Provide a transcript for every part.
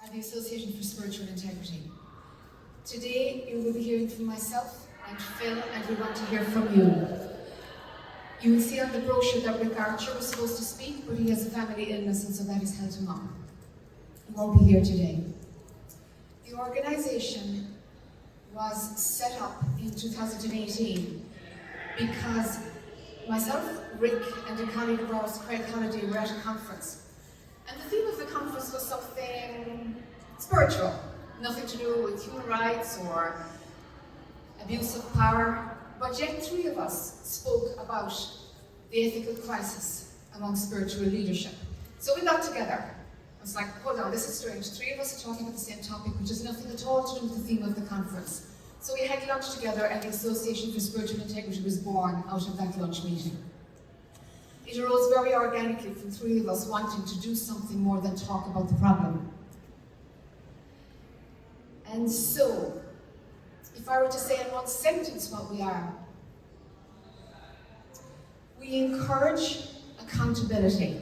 and the Association for Spiritual Integrity. Today you will be hearing from myself and Phil, and we want to hear from you. You will see on the brochure that Rick Archer was supposed to speak, but he has a family illness, and so that has held him up. He won't be here today. The organisation was set up in 2018 because myself, Rick, and a colleague of ours, Craig Holliday, were at a conference. And the theme of the conference was something spiritual, nothing to do with human rights or abuse of power, but yet three of us spoke about the ethical crisis among spiritual leadership. So we got together. I was like, hold on, this is strange. Three of us are talking about the same topic, which has nothing at all to do with the theme of the conference. So we had lunch together, and the Association for Spiritual Integrity was born out of that lunch meeting. It arose very organically from three of us wanting to do something more than talk about the problem. And so, if I were to say in one sentence what we are, we encourage accountability,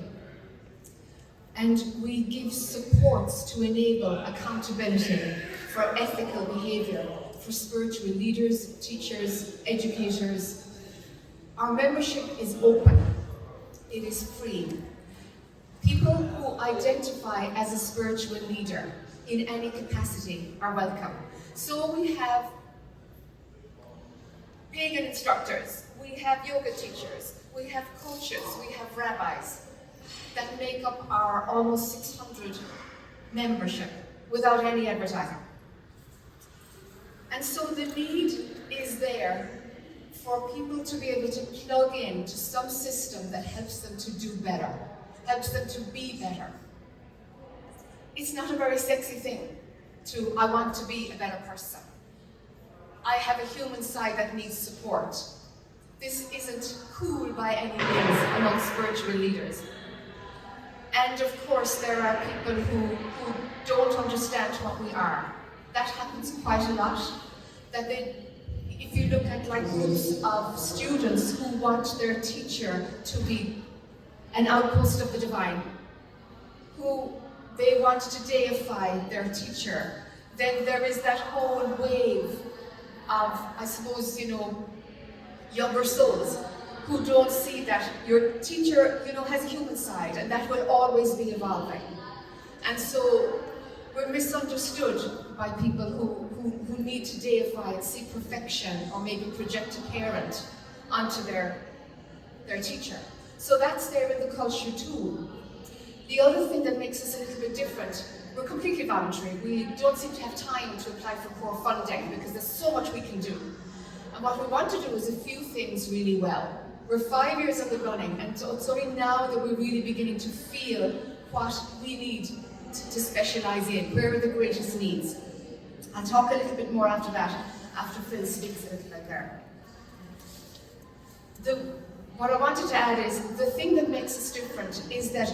and we give supports to enable accountability for ethical behaviour for spiritual leaders, teachers, educators. Our membership is open. It is free. People who identify as a spiritual leader in any capacity are welcome. So we have pagan instructors, we have yoga teachers, we have coaches, we have rabbis that make up our almost 600 membership without any advertising. And so the need is there for people to be able to plug in to some system that helps them to do better, helps them to be better. It's not a very sexy thing to, I want to be a better person. I have a human side that needs support. This isn't cool by any means among spiritual leaders. And of course there are people who don't understand what we are. That happens quite a lot. If you look at like groups of students who want their teacher to be an outpost of the divine, who they want to deify their teacher, then there is that whole wave of, I suppose, younger souls who don't see that your teacher, has a human side, and that will always be evolving. And so we're misunderstood by people who need to deify and see perfection, or maybe project a parent onto their teacher. So that's there in the culture too. The other thing that makes us a little bit different, we're completely voluntary. We don't seem to have time to apply for core funding because there's so much we can do. And what we want to do is a few things really well. We're 5 years in the running, and so it's only now that we're really beginning to feel what we need to specialise in, where are the greatest needs. I'll talk a little bit more after that, after Phil speaks a little bit there. What I wanted to add is, the thing that makes us different is that,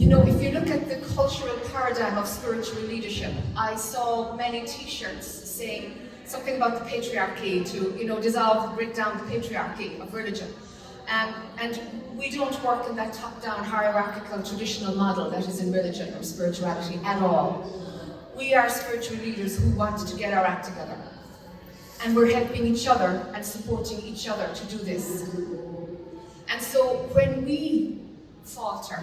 if you look at the cultural paradigm of spiritual leadership, I saw many t-shirts saying something about the patriarchy, to dissolve, break down the patriarchy of religion. And we don't work in that top-down hierarchical traditional model that is in religion or spirituality at all. We are spiritual leaders who want to get our act together. And we're helping each other and supporting each other to do this. And so when we falter,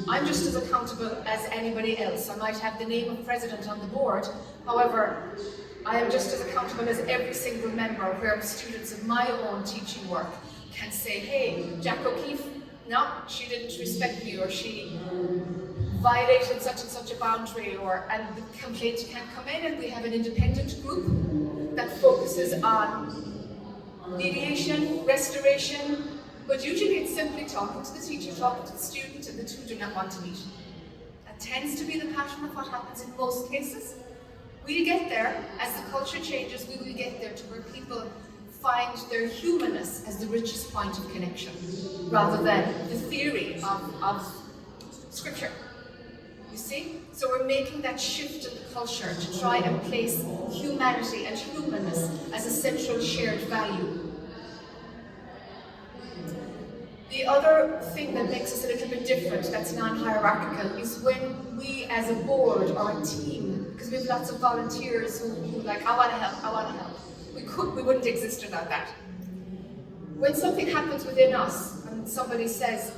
I'm just as accountable as anybody else. I might have the name of president on the board, however, I am just as accountable as every single member, where students of my own teaching work can say, hey, Jack O'Keefe, no, she didn't respect me, or she violated such and such a boundary, and the complaint can come in, and we have an independent group that focuses on mediation, restoration, but usually it's simply talking to the teacher, talking to the student, and the two do not want to meet. That tends to be the pattern of what happens in most cases. We'll get there, as the culture changes, we will get there to where people find their humanness as the richest point of connection, rather than the theory of scripture. You see? So we're making that shift in the culture to try and place humanity and humanness as a central shared value. The The other thing that makes us a little bit different, that's non-hierarchical, is when we as a board or a team, because we have lots of volunteers who like, I want to help, I want to help. We wouldn't exist without that. When something happens within us, and somebody says,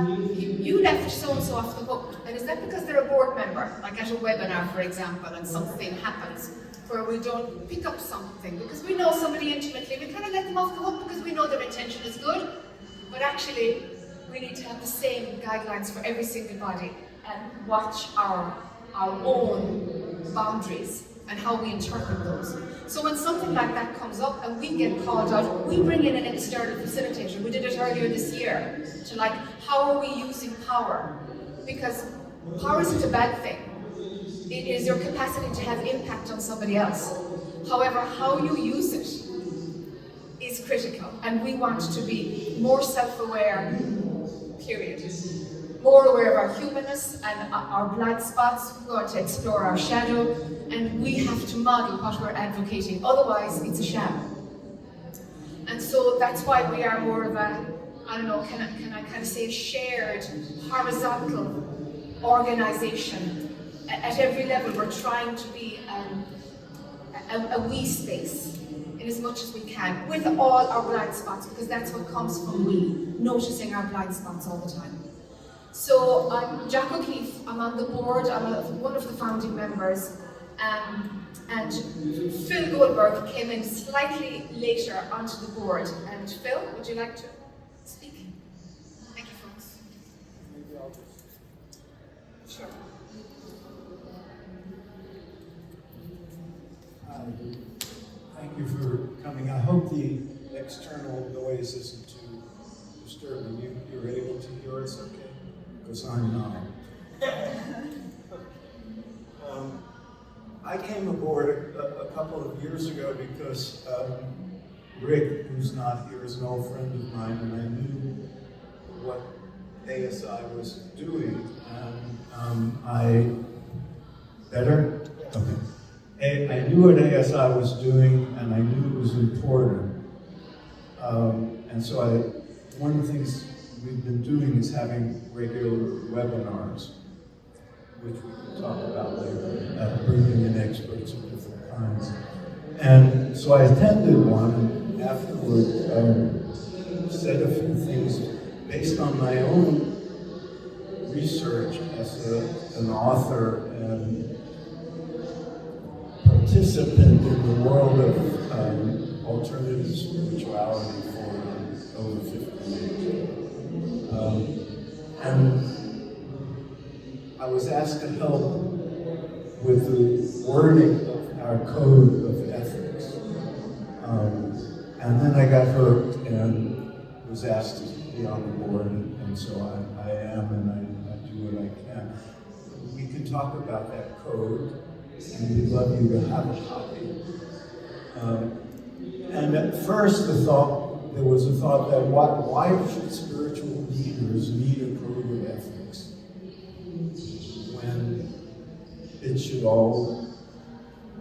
you left so-and-so off the hook, and is that because they're a board member, like at a webinar, for example, and something happens where we don't pick up something, because we know somebody intimately, we kind of let them off the hook because we know their intention is good, but actually, we need to have the same guidelines for every single body and watch our own boundaries and how we interpret those. So when something like that comes up and we get called out, we bring in an external facilitator. We did it earlier this year to like, how are we using power? Because power isn't a bad thing. It is your capacity to have impact on somebody else. However, how you use it is critical, and we want to be more self-aware, period. More aware of our humanness and our blind spots. We want to explore our shadow, and we have to model what we're advocating, otherwise it's a sham. And so that's why we are more of a, I don't know, can I kind of say shared, horizontal organization. At every level we're trying to be a we space in as much as we can, with all our blind spots, because that's what comes from we, noticing our blind spots all the time. So I'm Jack O'Keefe, I'm on the board, I'm one of the founding members, and Phil Goldberg came in slightly later onto the board. And Phil, would you like to speak? Thank you, folks. Maybe I'll just... Sure. Thank you for coming. I hope the external noise isn't too disturbing. You're able to hear us okay? Because I'm not. I came aboard a couple of years ago because Rick, who's not here, is an old friend of mine, and I knew what ASI was doing, and better? Okay. I knew what ASI was doing, and I knew it was important. And so one of the things we've been doing is having regular webinars, which we can talk about later, bringing in experts of different kinds. And so I attended one, and afterward said a few things based on my own research as an author and participant in the world of alternative spirituality for over 50 years. And I was asked to help with the wording of our code of ethics. And then I got hurt and was asked to be on the board, and so I am, and I do what I can. We can talk about that code, and we'd love you to have a copy. And at first there was a thought that why should spiritual leaders need a code of ethics when it should all,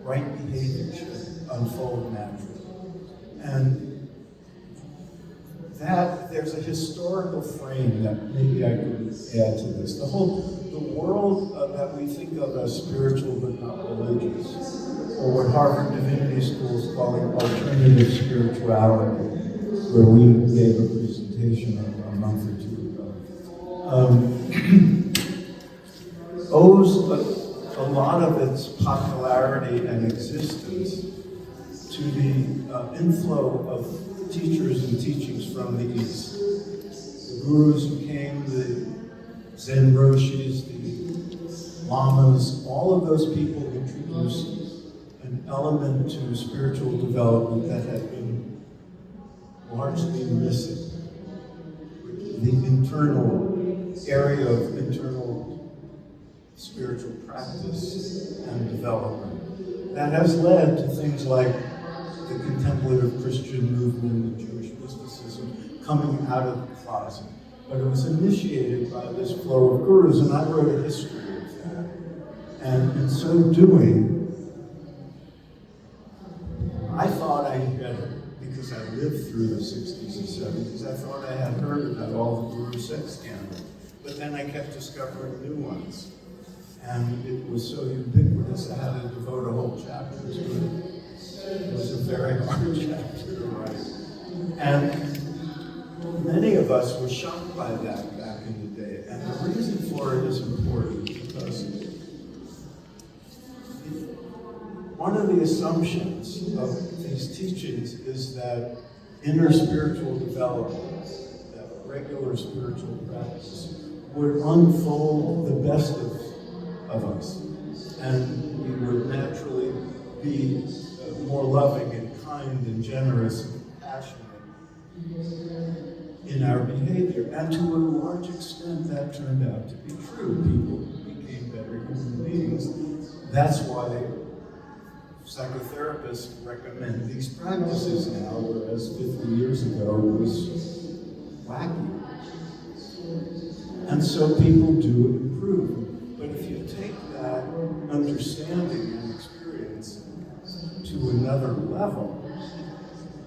right behavior should unfold naturally? And that there's a historical frame that maybe I could add to this. The world that we think of as spiritual but not religious, or what Harvard Divinity School is calling alternative spirituality, where we gave a presentation a month or two ago, owes a lot of its popularity and existence to the inflow of teachers and teachings from the East. The gurus who came, the Zen Roshis, the lamas, all of those people introduced an element to spiritual development that had been largely missing. The internal area of internal spiritual practice and development. That has led to things like the contemplative Christian movement, the Jewish mysticism coming out of the closet. But it was initiated by this flow of gurus, and I wrote a history of that. And in so doing, I thought I had, because I lived through the 60s and 70s, I thought I had heard about all the sex scandal. But then I kept discovering new ones. And it was so ubiquitous, I had to devote a whole chapter to it. It was a very hard chapter to write. And many of us were shocked by that back in the day. And the reason for it is important because one of the assumptions of these teachings is that inner spiritual development, that regular spiritual practice, would unfold the best of us. And we would naturally be more loving and kind and generous and passionate in our behavior. And to a large extent, that turned out to be true. People became better human beings. That's why psychotherapists recommend these practices now, whereas 50 years ago it was wacky. And so people do improve. But if you take that understanding and experience to another level,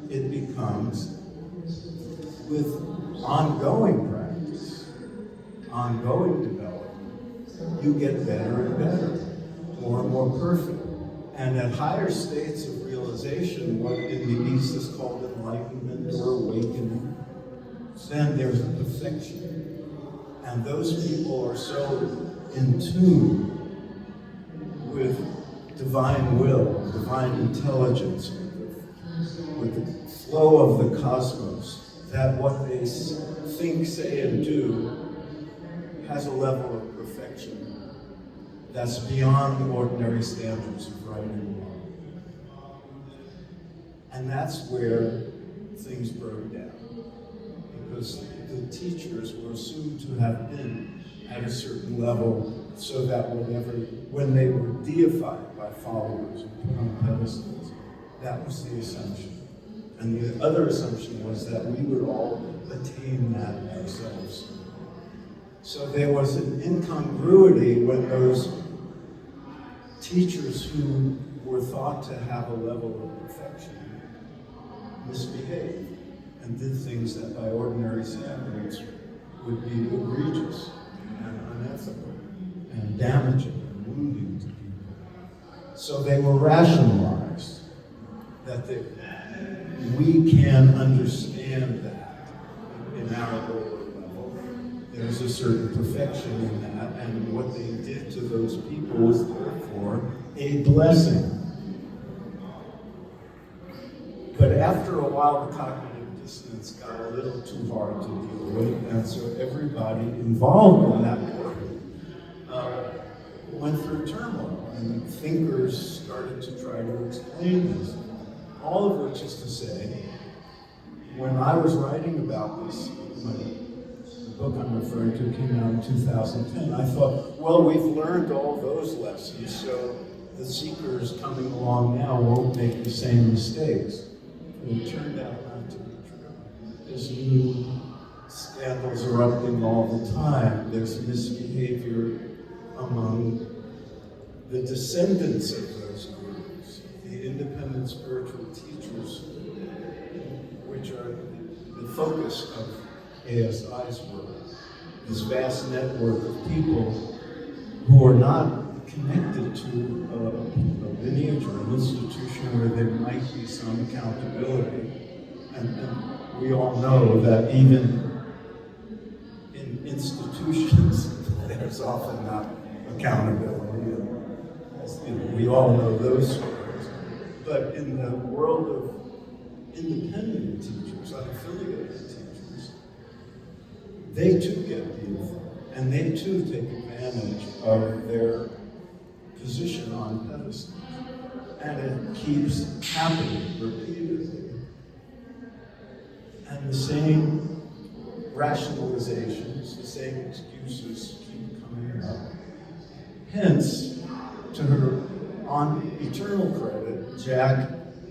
it becomes, with ongoing practice, ongoing development, you get better and better, more and more perfect. And at higher states of realization, what in the East is called enlightenment or awakening, then there's perfection. And those people are so in tune with divine will, divine intelligence, with the flow of the cosmos, that what they think, say, and do has a level of perfection that's beyond the ordinary standards of right and wrong. And that's where things broke down. Because the teachers were assumed to have been at a certain level so that when they were deified by followers and put on pedestals, that was the assumption. And the other assumption was that we would all attain that ourselves. So there was an incongruity when those teachers who were thought to have a level of perfection misbehaved and did things that by ordinary standards would be egregious and unethical and damaging and wounding to people. So they were rationalized that we can understand that in our lower level. There's a certain perfection in that, and what they did to those people was therefore a blessing. But after a while, the cognitive dissonance got a little too hard to deal with, and so everybody involved in that work went through turmoil, and thinkers started to try to explain this. All of which is to say, when I was writing about this, the book I'm referring to came out in 2010, I thought, well, we've learned all those lessons, so the seekers coming along now won't make the same mistakes. And it turned out not to be true. There's new scandals erupting all the time. There's misbehavior among the descendants of those groups, the independent spiritual teachers, which are the focus of ASI's work. This vast network of people who are not connected to a lineage or an institution where there might be some accountability. And we all know that even in institutions, there's often not accountability. We all know those stories. But in the world of independent teachers, unaffiliated teachers, they too get beautiful, and they too take advantage of their position on pedestals. And it keeps happening repeatedly. And the same rationalizations, the same excuses keep coming up. Hence, to her on eternal credit, Jack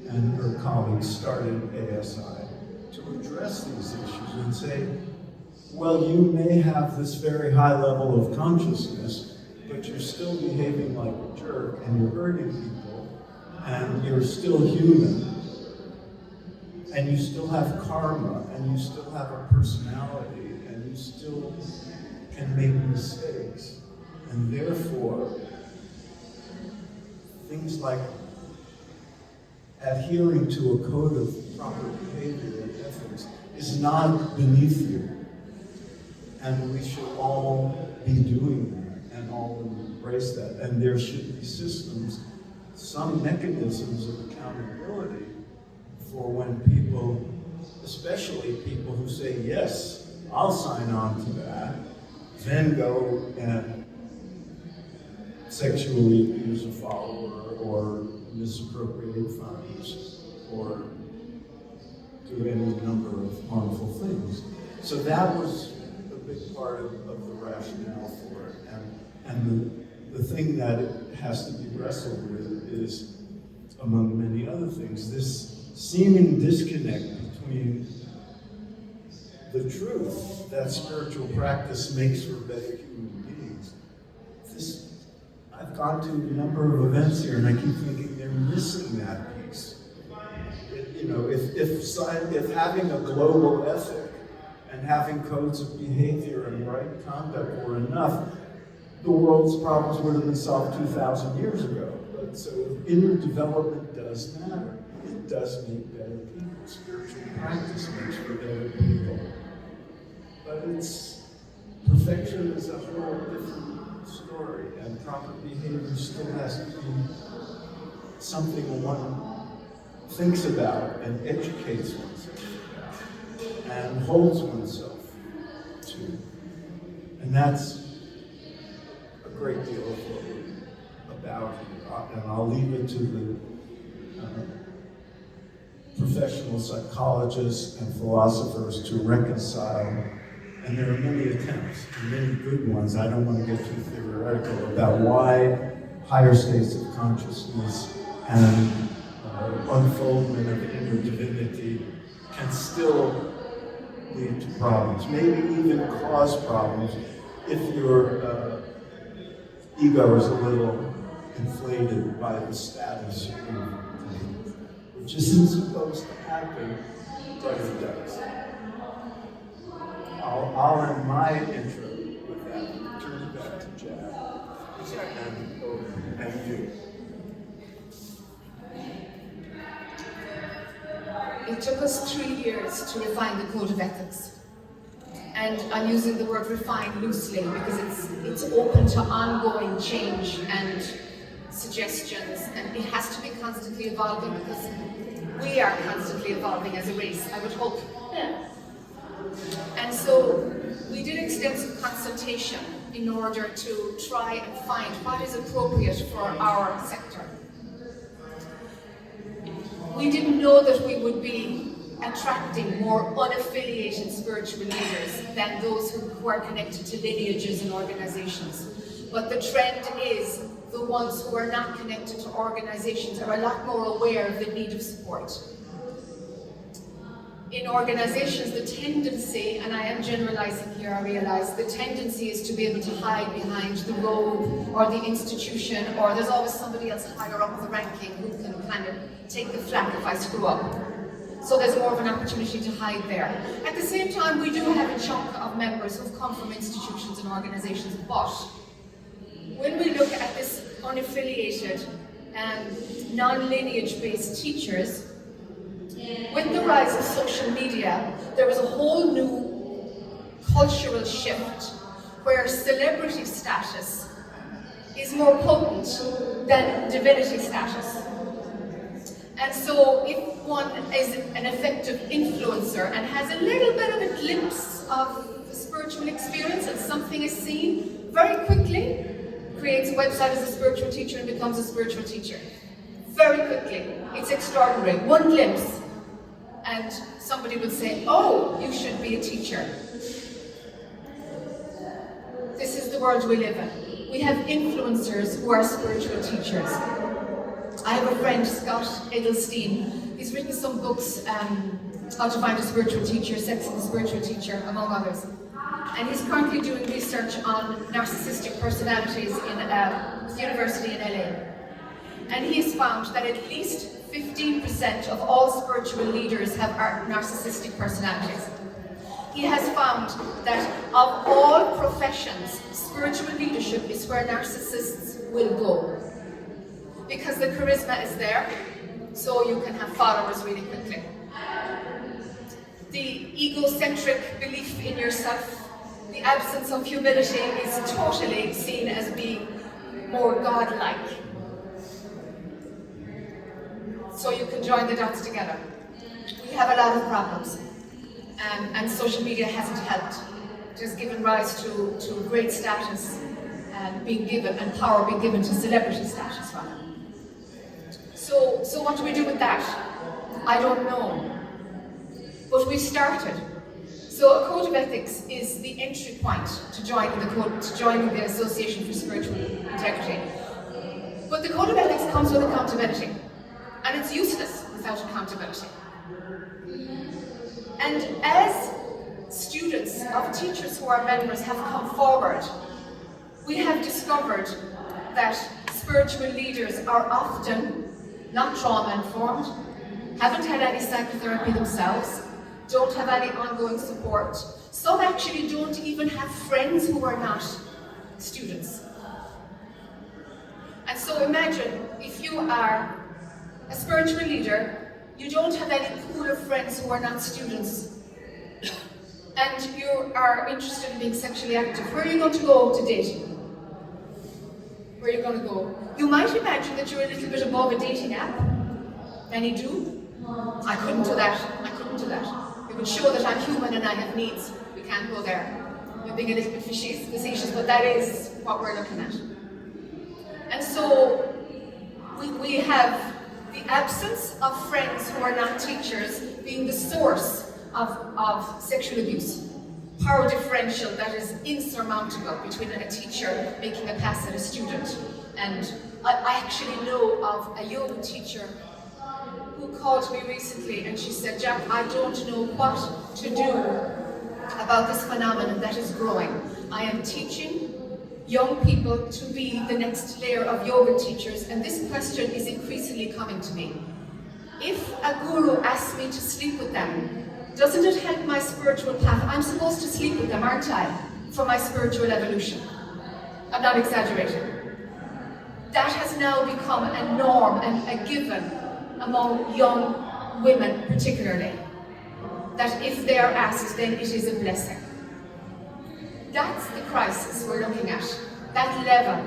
and her colleagues started ASI to address these issues and say, well, you may have this very high level of consciousness, but you're still behaving like a jerk and you're hurting people and you're still human and you still have karma and you still have a personality and you you still can make mistakes. And therefore, things like adhering to a code of proper behavior and ethics is not beneath you. And we should all be doing that and all embrace that. And there should be systems, some mechanisms of accountability for when people, especially people who say, yes, I'll sign on to that, then go and sexually abuse a follower or misappropriate funds or do any number of harmful things. So that was a big part of the rationale for it. And the thing that it has to be wrestled with is, among many other things, this seeming disconnect between the truth that spiritual practice makes for better human beings. I've gone to a number of events here and I keep thinking they're missing that piece. If having a global ethic and having codes of behavior and right conduct were enough, the world's problems would have been solved 2,000 years ago. But so inner development does matter. It does make better people. Spiritual practice makes for better people. But perfection is a whole different story, and proper behavior still has to be something one thinks about and educates oneself about and holds oneself to. And that's a great deal of what we're about here. And I'll leave it to the professional psychologists and philosophers to reconcile. And there are many attempts, and many good ones. I don't want to get too theoretical about why higher states of consciousness and unfoldment of inner divinity can still lead to problems, maybe even cause problems if your ego is a little inflated by the status of things, which isn't supposed to happen, but it does. I'll end my intro with that. Turn it back to Jack and you. It took us 3 years to refine the code of ethics. And I'm using the word refine loosely because it's open to ongoing change and suggestions, and it has to be constantly evolving because we are constantly evolving as a race, I would hope. Yeah. And so we did extensive consultation in order to try and find what is appropriate for our sector. We didn't know that we would be attracting more unaffiliated spiritual leaders than those who are connected to lineages and organizations. But the trend is the ones who are not connected to organizations are a lot more aware of the need of support. In organizations, the tendency, and I am generalizing here, I realize, the tendency is to be able to hide behind the role or the institution, or there's always somebody else higher up the ranking who can kind of take the flak if I screw up. So there's more of an opportunity to hide there. At the same time, we do have a chunk of members who've come from institutions and organizations, but when we look at this unaffiliated and non-lineage-based teachers, with the rise of social media, there was a whole new cultural shift where celebrity status is more potent than divinity status. And so if one is an effective influencer and has a little bit of a glimpse of the spiritual experience and something is seen, very quickly creates a website as a spiritual teacher and becomes a spiritual teacher. Very quickly. It's extraordinary. One glimpse. And somebody would say, oh, you should be a teacher. This is the world we live in. We have influencers who are spiritual teachers. I have a friend, Scott Edelstein. He's written some books, How to Find a Spiritual Teacher, Sex and the Spiritual Teacher, among others. And he's currently doing research on narcissistic personalities in a university in LA. And he has found that at least 15% of all spiritual leaders have narcissistic personalities. He has found that of all professions, spiritual leadership is where narcissists will go. Because the charisma is there, so you can have followers really quickly. The egocentric belief in yourself, the absence of humility is totally seen as being more godlike. So you can join the dots together. We have a lot of problems, and social media hasn't helped. It has given rise to great status being given, and power being given to celebrity status, rather. So what do we do with that? I don't know. But we started. So a code of ethics is the entry point to joining the Association for Spiritual Integrity. But the code of ethics comes with accountability, and it's useless without accountability. And as students of teachers who are members have come forward, we have discovered that spiritual leaders are often not trauma-informed, haven't had any psychotherapy themselves, don't have any ongoing support. Some actually don't even have friends who are not students. And so imagine if you are a spiritual leader, you don't have any pool of friends who are not students, and you are interested in being sexually active. Where are you going to go to date? Where are you going to go? You might imagine that you're a little bit above a dating app. Many do. I couldn't do that. It would show that I'm human and I have needs. We can't go there. We're being a little bit facetious, but that is what we're looking at. And so we have the absence of friends who are not teachers being the source of sexual abuse. Power differential that is insurmountable between a teacher making a pass at a student. And I actually know of a yoga teacher who called me recently and she said, Jack, I don't know what to do about this phenomenon that is growing. I am teaching young people to be the next layer of yoga teachers, and this question is increasingly coming to me. If a guru asks me to sleep with them, doesn't it help my spiritual path? I'm supposed to sleep with them, aren't I? For my spiritual evolution. I'm not exaggerating. That has now become a norm and a given among young women particularly. That if they are asked, then it is a blessing. That's the crisis we're looking at. That level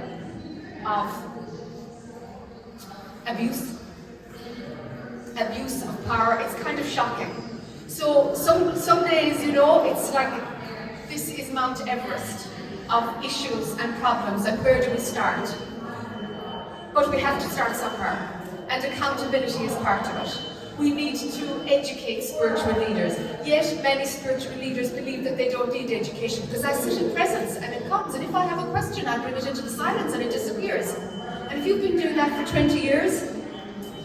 of abuse of power. It's kind of shocking. So some days, it's like this is Mount Everest of issues and problems, and where do we start? But we have to start somewhere, and accountability is part of it. We need to educate spiritual leaders. Yet many spiritual leaders believe that they don't need education because I sit in presence and it comes, and if I have a question, I bring it into the silence and it disappears. And if you've been doing that for 20 years,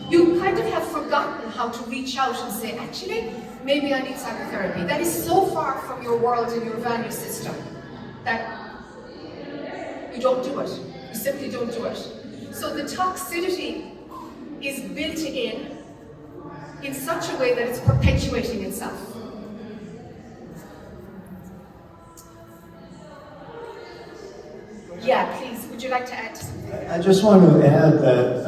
you kind of have forgotten how to reach out and say, actually, maybe I need psychotherapy. That is so far from your world and your value system that you don't do it. You simply don't do it. So the toxicity is built in such a way that it's perpetuating itself. Yeah, please, would you like to add something? I just want to add that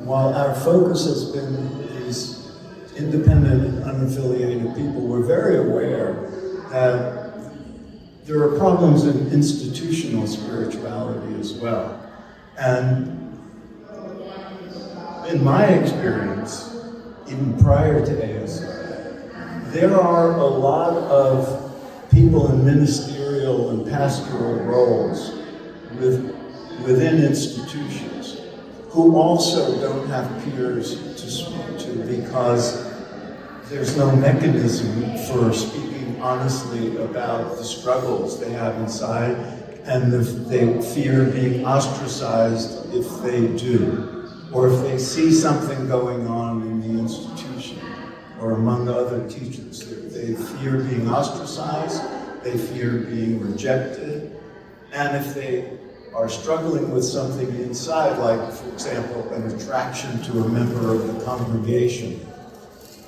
while our focus has been these independent and unaffiliated people, we're very aware that there are problems in institutional spirituality as well. And in my experience, even prior to ASI, there are a lot of people in ministerial and pastoral roles within institutions who also don't have peers to speak to because there's no mechanism for speaking honestly about the struggles they have inside, and they fear being ostracized if they do, or if they see something going on in the institution or among other teachers. They fear being ostracized, they fear being rejected, and if they are struggling with something inside, like, for example, an attraction to a member of the congregation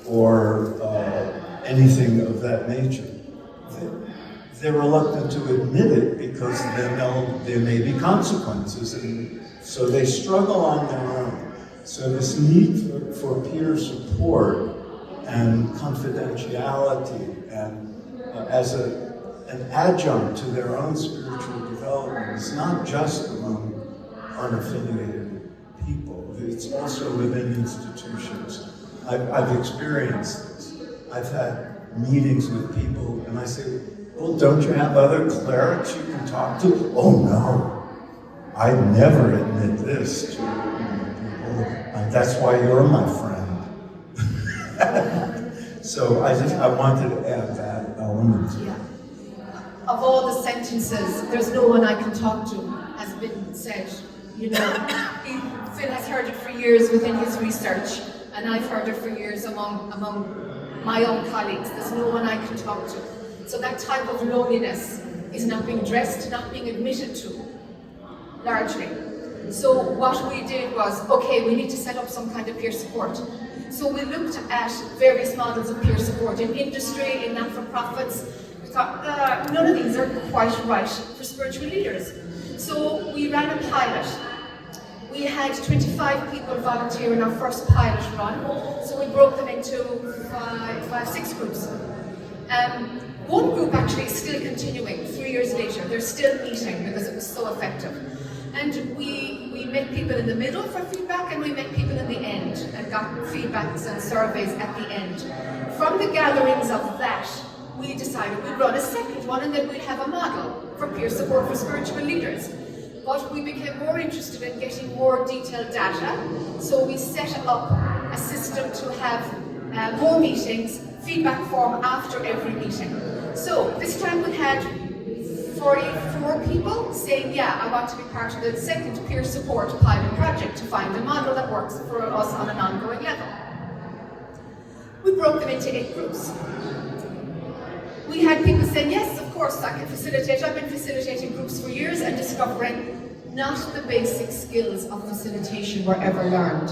or anything of that nature, they're reluctant to admit it because then there may be consequences, and so they struggle on their own. So this need for peer support and confidentiality and as an adjunct to their own spiritual development is not just among unaffiliated people, it's also within institutions. I've experienced this. I've had meetings with people and I say, well, don't you have other clerics you can talk to? Oh no, I never admit this to people. That's why you're my friend. So I wanted to add that element. Yeah. Of all the sentences, there's no one I can talk to, has been said. You know, Phil has heard it for years within his research, and I've heard it for years among my own colleagues. There's no one I can talk to. So that type of loneliness is not being addressed, not being admitted to, largely. So what we did was, okay, we need to set up some kind of peer support. So we looked at various models of peer support in industry, in not-for-profits. We thought, none of these are quite right for spiritual leaders. So we ran a pilot. We had 25 people volunteer in our first pilot run. So we broke them into six groups. One group actually is still continuing 3 years later. They're still meeting because it was so effective. And we met people in the middle for feedback, and we met people in the end and got feedbacks and surveys at the end. From the gatherings of that, we decided we'd run a second one and then we'd have a model for peer support for spiritual leaders. But we became more interested in getting more detailed data, so we set up a system to have more meetings, feedback form after every meeting. So this time we had 44 people saying, yeah, I want to be part of the second peer support pilot project to find a model that works for us on an ongoing level. We broke them into 8 groups. We had people saying, yes, of course, I can facilitate. I've been facilitating groups for years and discovering not the basic skills of facilitation were ever learned,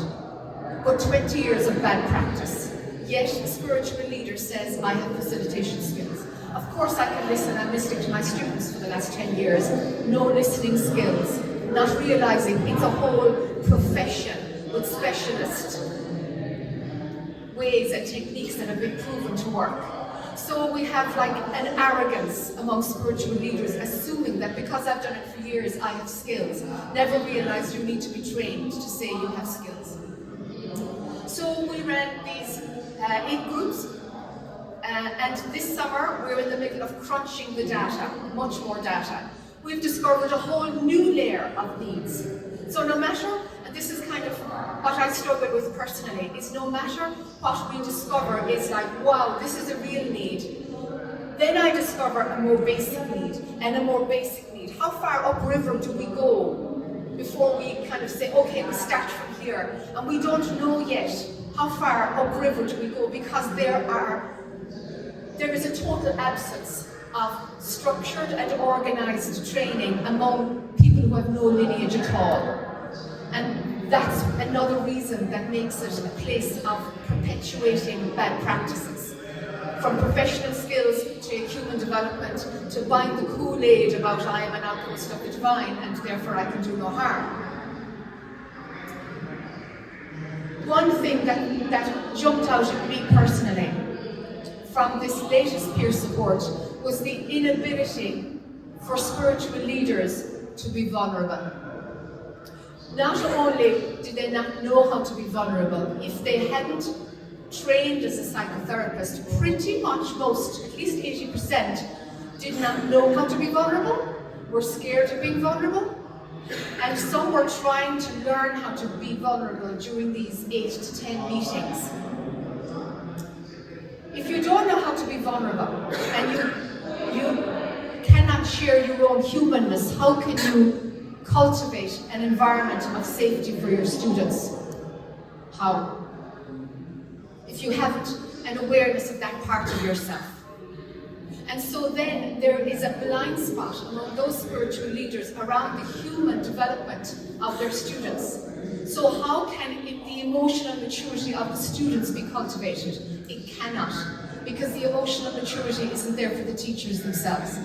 but 20 years of bad practice. Yet the spiritual leader says, I have facilitation skills. Of course I can listen. I'm listening to my students for the last 10 years. No listening skills. Not realizing it's a whole profession with specialist ways and techniques that have been proven to work. So we have like an arrogance among spiritual leaders, assuming that because I've done it for years, I have skills. Never realized you need to be trained to say you have skills. So we ran these 8 groups. And this summer, we're in the middle of crunching the data, much more data. We've discovered a whole new layer of needs. So no matter, and this is kind of what I struggle with personally, is no matter what we discover is like, wow, this is a real need. Then I discover a more basic need, and a more basic need. How far upriver do we go before we kind of say, okay, we start from here? And we don't know yet how far upriver do we go, because there is a total absence of structured and organized training among people who have no lineage at all. And that's another reason that makes it a place of perpetuating bad practices. From professional skills to human development, to buying the Kool-Aid about I am an outpost of the divine and therefore I can do no harm. One thing that jumped out at me personally from this latest peer support was the inability for spiritual leaders to be vulnerable. Not only did they not know how to be vulnerable, if they hadn't trained as a psychotherapist, pretty much most, at least 80%, did not know how to be vulnerable, were scared of being vulnerable, and some were trying to learn how to be vulnerable during these 8 to 10 meetings. If you don't know how to be vulnerable and you cannot share your own humanness, how can you cultivate an environment of safety for your students? How? If you haven't an awareness of that part of yourself. And so then there is a blind spot among those spiritual leaders around the human development of their students. So how can the emotional maturity of the students be cultivated? It cannot, because the emotional maturity isn't there for the teachers themselves.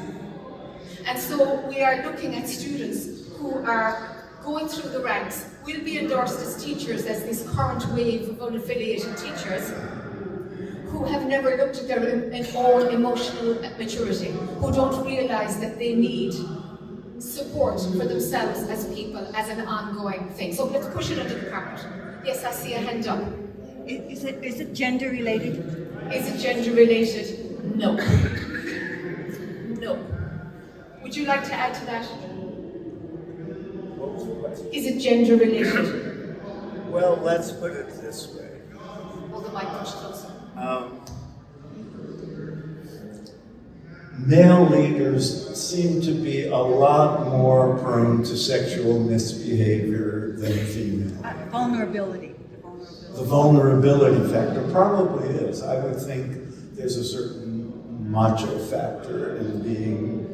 And so we are looking at students who are going through the ranks, will be endorsed as teachers, as this current wave of unaffiliated teachers, who have never looked at their own emotional maturity, who don't realise that they need support for themselves as people, as an ongoing thing. So let's push it under the carpet. Yes, I see a hand up. Is it gender related? Is it gender related? No. No. Would you like to add to that? What was the question? Is it gender related? Well, let's put it this way. Hold the mic much closer. Male leaders seem to be a lot more prone to sexual misbehavior than female. Vulnerability. The vulnerability factor probably is. I would think there's a certain macho factor in being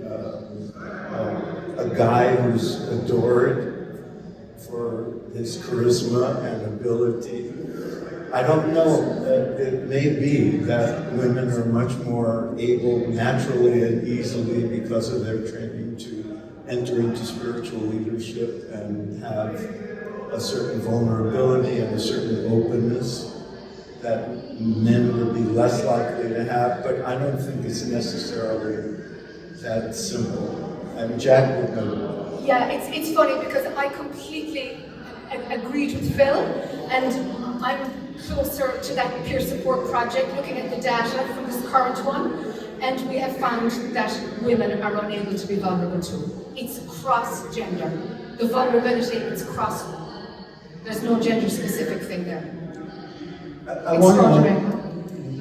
a guy who's adored for his charisma and ability. I don't know, it may be that women are much more able naturally and easily because of their training to enter into spiritual leadership and have a certain vulnerability and a certain openness that men would be less likely to have, but I don't think it's necessarily that simple. And Jack would know. Yeah, it's funny because I completely agreed with Phil, and I'm closer to that peer support project, looking at the data from this current one, and we have found that women are unable to be vulnerable too. It's cross-gender. The vulnerability is cross. There's no gender-specific thing there.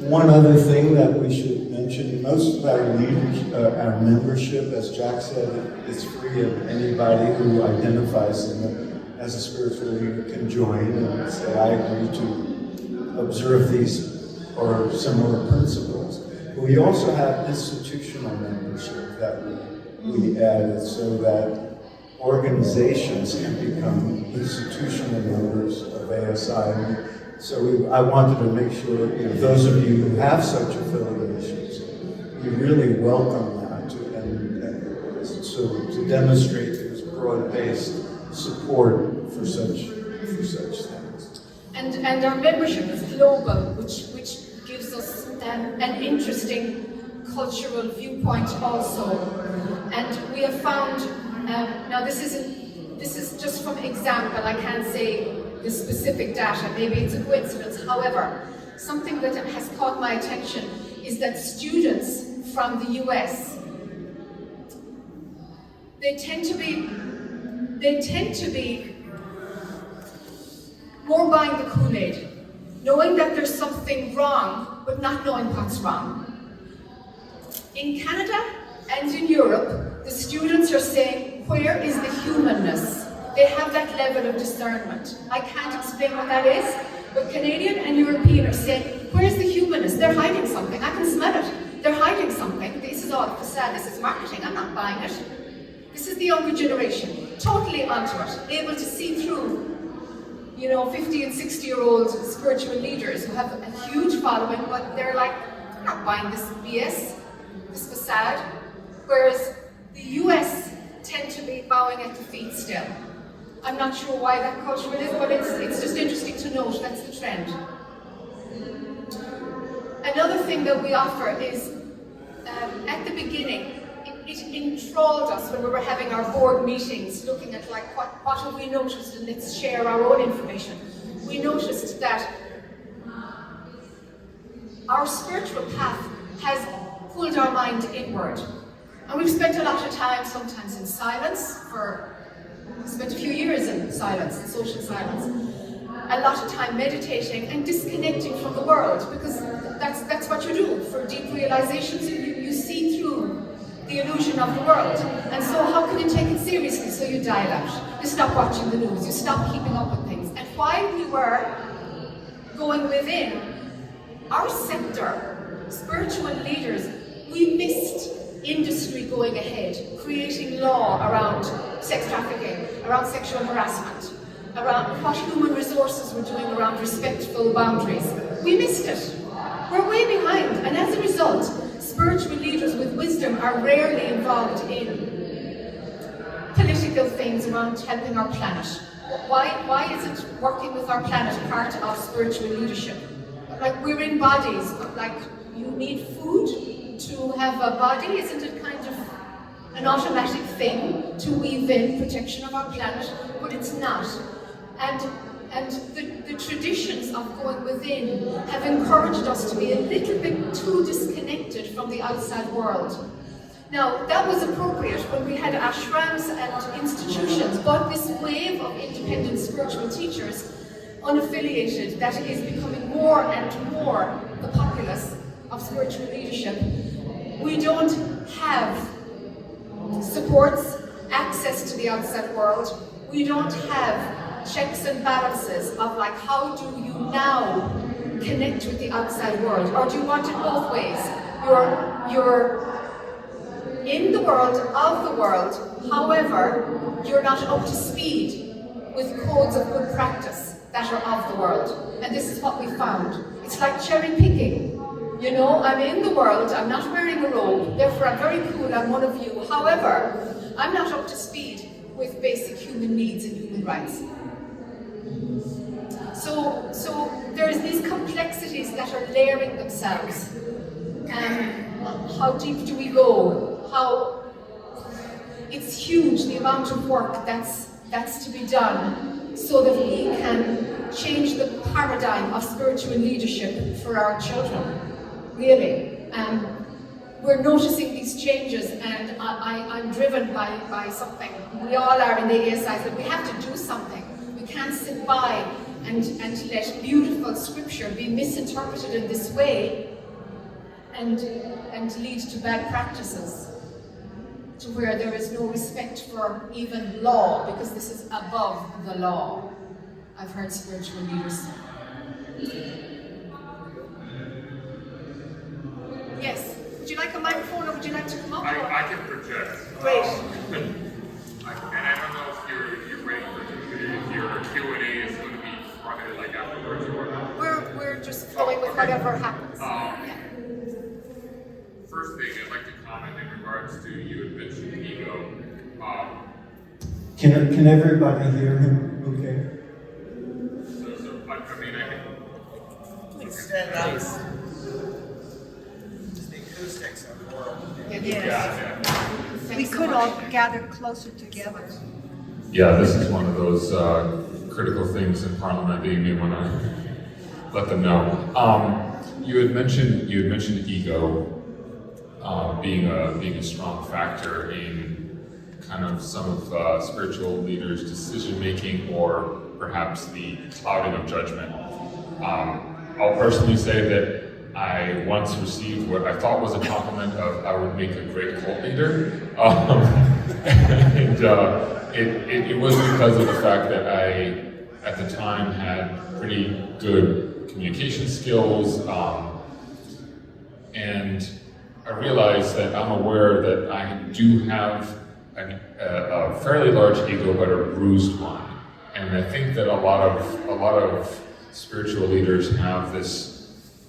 One other thing that we should mention, most of our leaders, our membership, as Jack said, is free of anybody who identifies as a spiritual leader can join and say, I agree to observe these or similar principles. But we also have institutional membership that we added so that organizations can become institutional members of ASI. So I wanted to make sure, those of you who have such affiliations, we really welcome that, and so to demonstrate there's broad-based support for such things. And our membership is global, which gives us an interesting cultural viewpoint also. And we have found, now this is just from example, I can't say the specific data, maybe it's a coincidence. However, something that has caught my attention is that students from the US, they tend to be more buying the Kool-Aid, knowing that there's something wrong, but not knowing what's wrong. In Canada and in Europe, the students are saying, where is the humanness? They have that level of discernment. I can't explain what that is, but Canadian and European are saying, where's the humanness? They're hiding something. I can smell it. They're hiding something. This is all facade. This is marketing. I'm not buying it. This is the younger generation, totally onto it, able to see through 50 and 60-year-old spiritual leaders who have a huge following, but they're like, I'm not buying this BS, this facade. Whereas the US tend to be bowing at the feet still. I'm not sure why that culture is, but it's just interesting to note that's the trend. Another thing that we offer is, at the beginning, it enthralled us when we were having our board meetings, looking at what have we noticed, and let's share our own information. We noticed that our spiritual path has pulled our mind inward. And we've spent a lot of time, sometimes in silence, spent a few years in silence, in social silence. A lot of time meditating and disconnecting from the world, because that's what you do. For deep realizations, you see through the illusion of the world. And so how can you take it seriously? So you dial out. You stop watching the news. You stop keeping up with things. And while we were going within our sector, spiritual leaders, we missed industry going ahead, creating law around sex trafficking, around sexual harassment, around what human resources were doing around respectful boundaries. We missed it. We're way behind. And as a result, spiritual leaders with wisdom are rarely involved in critical things around helping our planet. Why isn't working with our planet part of spiritual leadership? Like, we're in bodies, like you need food to have a body. Isn't it kind of an automatic thing to weave in protection of our planet? But it's not. And the traditions of going within have encouraged us to be a little bit too disconnected from the outside world. Now, that was appropriate when we had ashrams and institutions, but this wave of independent spiritual teachers, unaffiliated, that is becoming more and more the populace of spiritual leadership. We don't have supports, access to the outside world. We don't have checks and balances of like, how do you now connect with the outside world? Or do you want it both ways? You're in the world of the world, however, you're not up to speed with codes of good practice that are of the world. And this is what we found. It's like cherry picking. You know, I'm in the world, I'm not wearing a robe, therefore I'm very cool, I'm one of you. However, I'm not up to speed with basic human needs and human rights. So there's these complexities that are layering themselves. How deep do we go? It's huge, the amount of work that's to be done so that we can change the paradigm of spiritual leadership for our children, really. We're noticing these changes, and I'm driven by something. We all are in the ASIs, that we have to do something. We can't sit by and let beautiful scripture be misinterpreted in this way and lead to bad practices, to where there is no respect for even law, because this is above the law. I've heard spiritual leaders say. Yes, would you like a microphone, or would you like to come up? I can project. Great. And I don't know if you're ready for your Q&A is going to be running like afterwards or We're just flowing with whatever happens. First thing I'd like to comment in regards to you had mentioned ego. Can everybody hear him? Okay. I mean, I can. Extend out. The acoustics are horrible. Yes. We could all gather closer together. Yeah, this is one of those critical things in Parliament that you may want to let them know. You had mentioned ego being a strong factor in kind of some of spiritual leaders' decision making, or perhaps the clouding of judgment. I'll personally say that I once received what I thought was a compliment of I would make a great cult leader. And it was because of the fact that I, at the time, had pretty good communication skills, and I realized that I'm aware that I do have a fairly large ego, but a bruised one. And I think that a lot of spiritual leaders have this.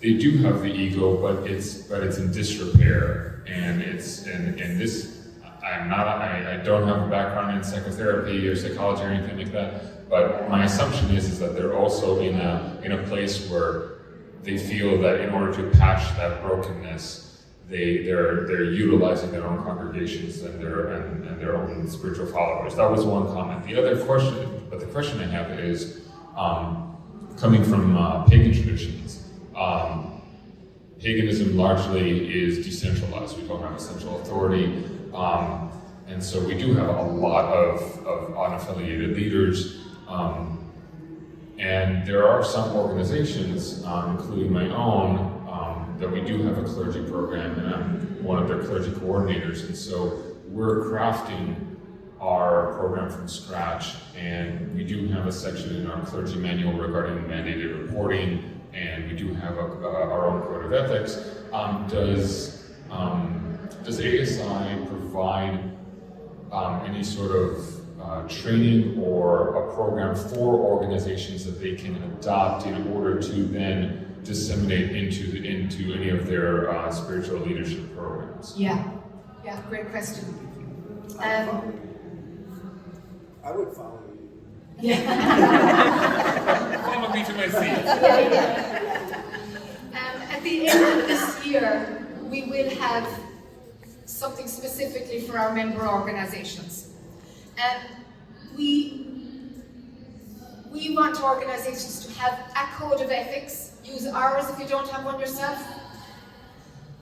They do have the ego, but it's in disrepair, and this. I don't have a background in psychotherapy or psychology or anything like that, but my assumption is that they're also in a place where they feel that in order to patch that brokenness, they're utilizing their own congregations and their own spiritual followers. That was one comment. The other question, but the question I have is coming from pagan traditions. Paganism largely is decentralized. We don't have a central authority, and so we do have a lot of unaffiliated leaders. And there are some organizations, including my own, that we do have a clergy program, and I'm one of their clergy coordinators. And so we're crafting our program from scratch, and we do have a section in our clergy manual regarding mandated reporting, and we do have our own code of ethics. Does ASI provide any sort of training or a program for organizations that they can adopt in order to then disseminate into any of their spiritual leadership programs? Yeah, great question. I would follow you. Follow me to my seat. At the end of this year, we will have something specifically for our member organizations. And we want organizations to have a code of ethics. Use ours if you don't have one yourself.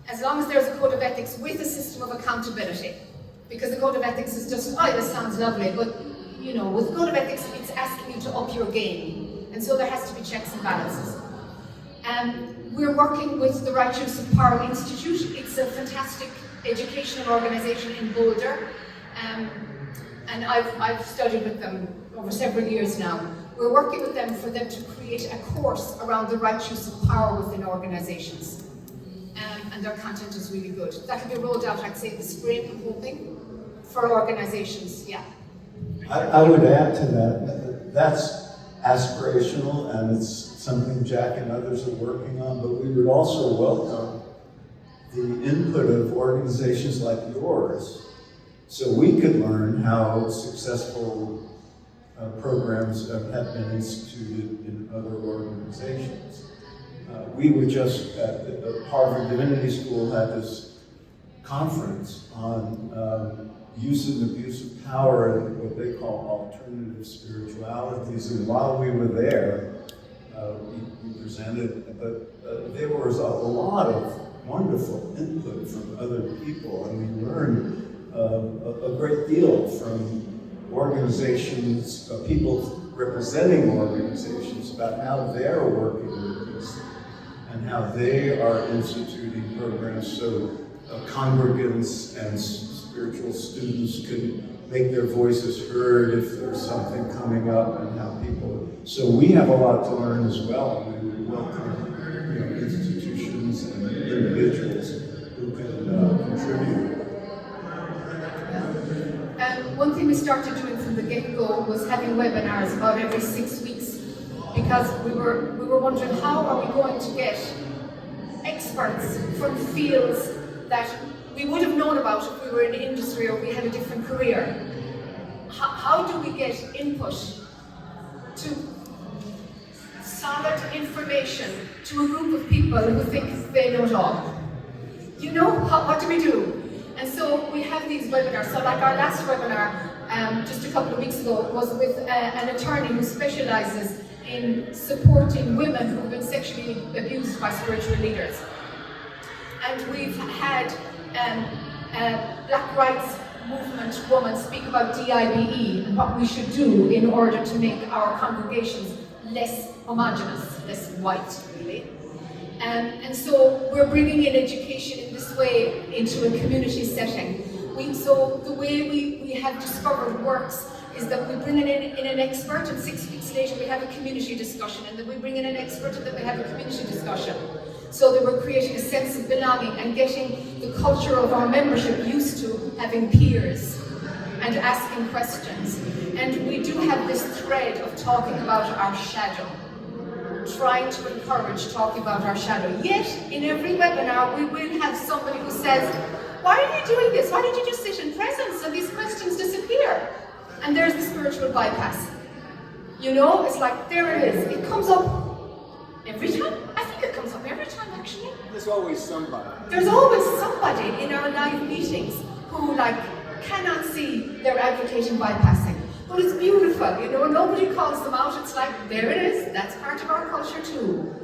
As long as there's a code of ethics with a system of accountability. Because the code of ethics is just, oh, this sounds lovely, but you know, with the code of ethics, it's asking you to up your game. And so there has to be checks and balances. We're working with the Right Use of Power Institute. It's a fantastic educational organization in Boulder. And I've studied with them over several years now. We're working with them for them to create a course around the right use of power within organizations. And their content is really good. That can be rolled out, I'd say, this spring, I'm hoping, for organizations, yeah. I would add to that, that's aspirational and it's something Jack and others are working on, but we would also welcome the input of organizations like yours so we could learn how successful programs have been instituted in other organizations. We were just at the Harvard Divinity School had this conference on use and abuse of power and what they call alternative spiritualities. And while we were there, we presented, but there was a lot of wonderful input from other people, and we learned a great deal from organizations, people representing organizations about how they're working with this and how they are instituting programs so congregants and spiritual students can make their voices heard if there's something coming up and how people. So we have a lot to learn as well, and we welcome institutions and individuals who can contribute. One thing we started doing from the get-go was having webinars about every 6 weeks, because we were wondering how are we going to get experts from fields that we would have known about if we were in the industry or we had a different career. How do we get input to solid information to a group of people who think they know it all? You know, what do we do? And so we have these webinars. So like our last webinar, just a couple of weeks ago, was with an attorney who specializes in supporting women who have been sexually abused by spiritual leaders. And we've had Black Rights Movement woman speak about DIBE and what we should do in order to make our congregations less homogenous, less white, really. And so we're bringing in education in this way into a community setting. So the way we have discovered works is that we bring in an expert, and 6 weeks later we have a community discussion, and then we bring in an expert and then we have a community discussion. So that we're creating a sense of belonging and getting the culture of our membership used to having peers and asking questions. And we do have this thread of talking about our shadow, trying to encourage talking about our shadow. Yet, in every webinar, we will have somebody who says, why are you doing this? Why don't you just sit in presence and these questions disappear? And there's the spiritual bypass. You know, it's like, there it is. It comes up every time. I think it comes up every time, actually. There's always somebody. There's always somebody in our live meetings who, like, cannot see they're advocating bypassing. But it's beautiful, you know, nobody calls them out. It's like, there it is. That's part of our culture too.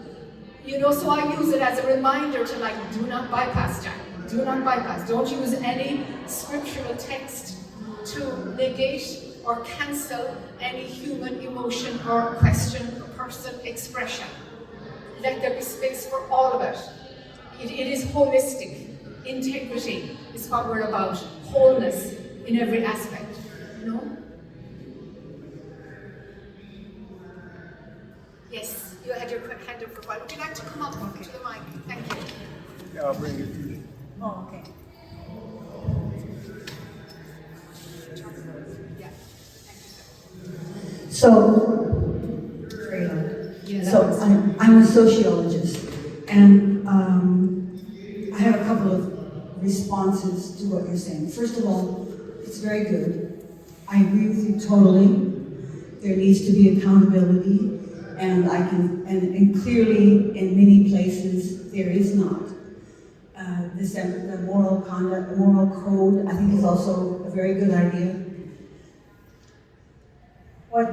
You know, so I use it as a reminder to, like, do not bypass, Jack. Do not bypass. Don't use any scriptural text to negate or cancel any human emotion or question or person expression. Let there be space for all of it. It is holistic. Integrity is what we're about. Wholeness in every aspect, you know? Yes, you had your hand up for a while. Would you like to come up to the mic? Thank you. Yeah, I'll bring it. Oh, okay. Yeah, thank you, sir. So I'm a sociologist, and I have a couple of responses to what you're saying. First of all, it's very good. I agree with you totally. There needs to be accountability, and and clearly in many places there is not. The moral conduct, the moral code, I think is also a very good idea. What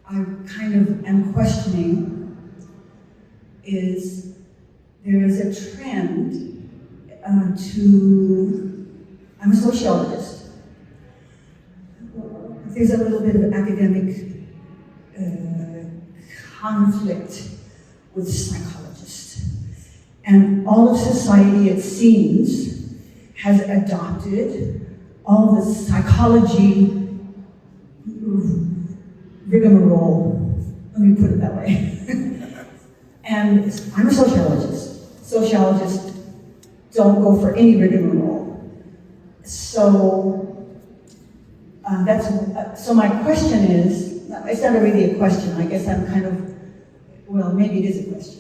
I kind of am questioning is there is a trend I'm a sociologist. There's a little bit of academic conflict with psychologists. And all of society, it seems, has adopted all the psychology rigmarole, let me put it that way. And I'm a sociologist. Sociologists don't go for any rigmarole. So so my question is, it's not really a question, I guess I'm kind of, well, maybe it is a question.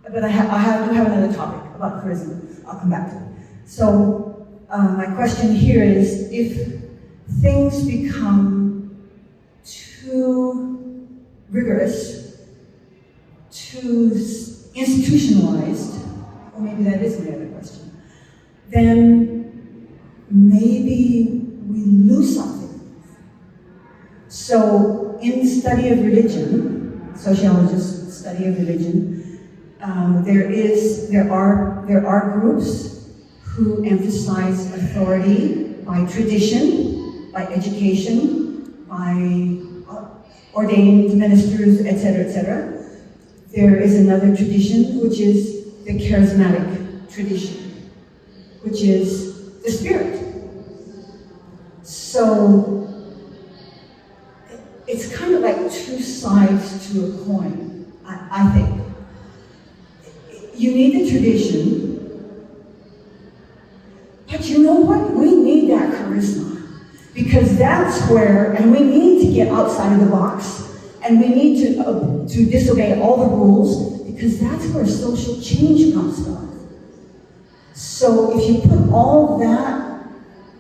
But I do have another topic about charisma. I'll come back to it. So my question here is, if things become too rigorous, too institutionalized, or maybe that is my other question, then maybe we lose something. So in the study of religion, sociologists study of religion, there are groups who emphasize authority by tradition, by education, by ordained ministers, etc., etc. There is another tradition, which is the charismatic tradition, which is the spirit. So it's kind of like two sides to a coin, I think. You need the tradition, but you know what? We need that charisma, because that's where, and we need to get outside of the box, and we need to disobey all the rules, because that's where social change comes from. So if you put all that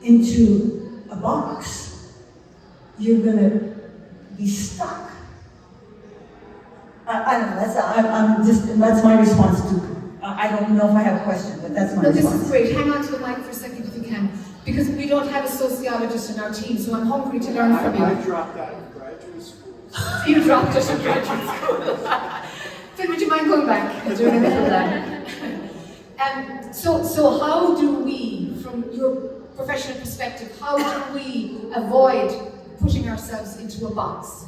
into a box, you're gonna be stuck. I don't know, that's my response to, I don't know if I have a question, but that's my response. This is great. Hang on to the mic for a second if you can, because we don't have a sociologist in our team, so I'm hungry to learn from you. I dropped out of graduate school. You dropped us in graduate school. Phil, would you mind going back and doing a little of that? So how do we, from your professional perspective, how do we avoid putting ourselves into a box?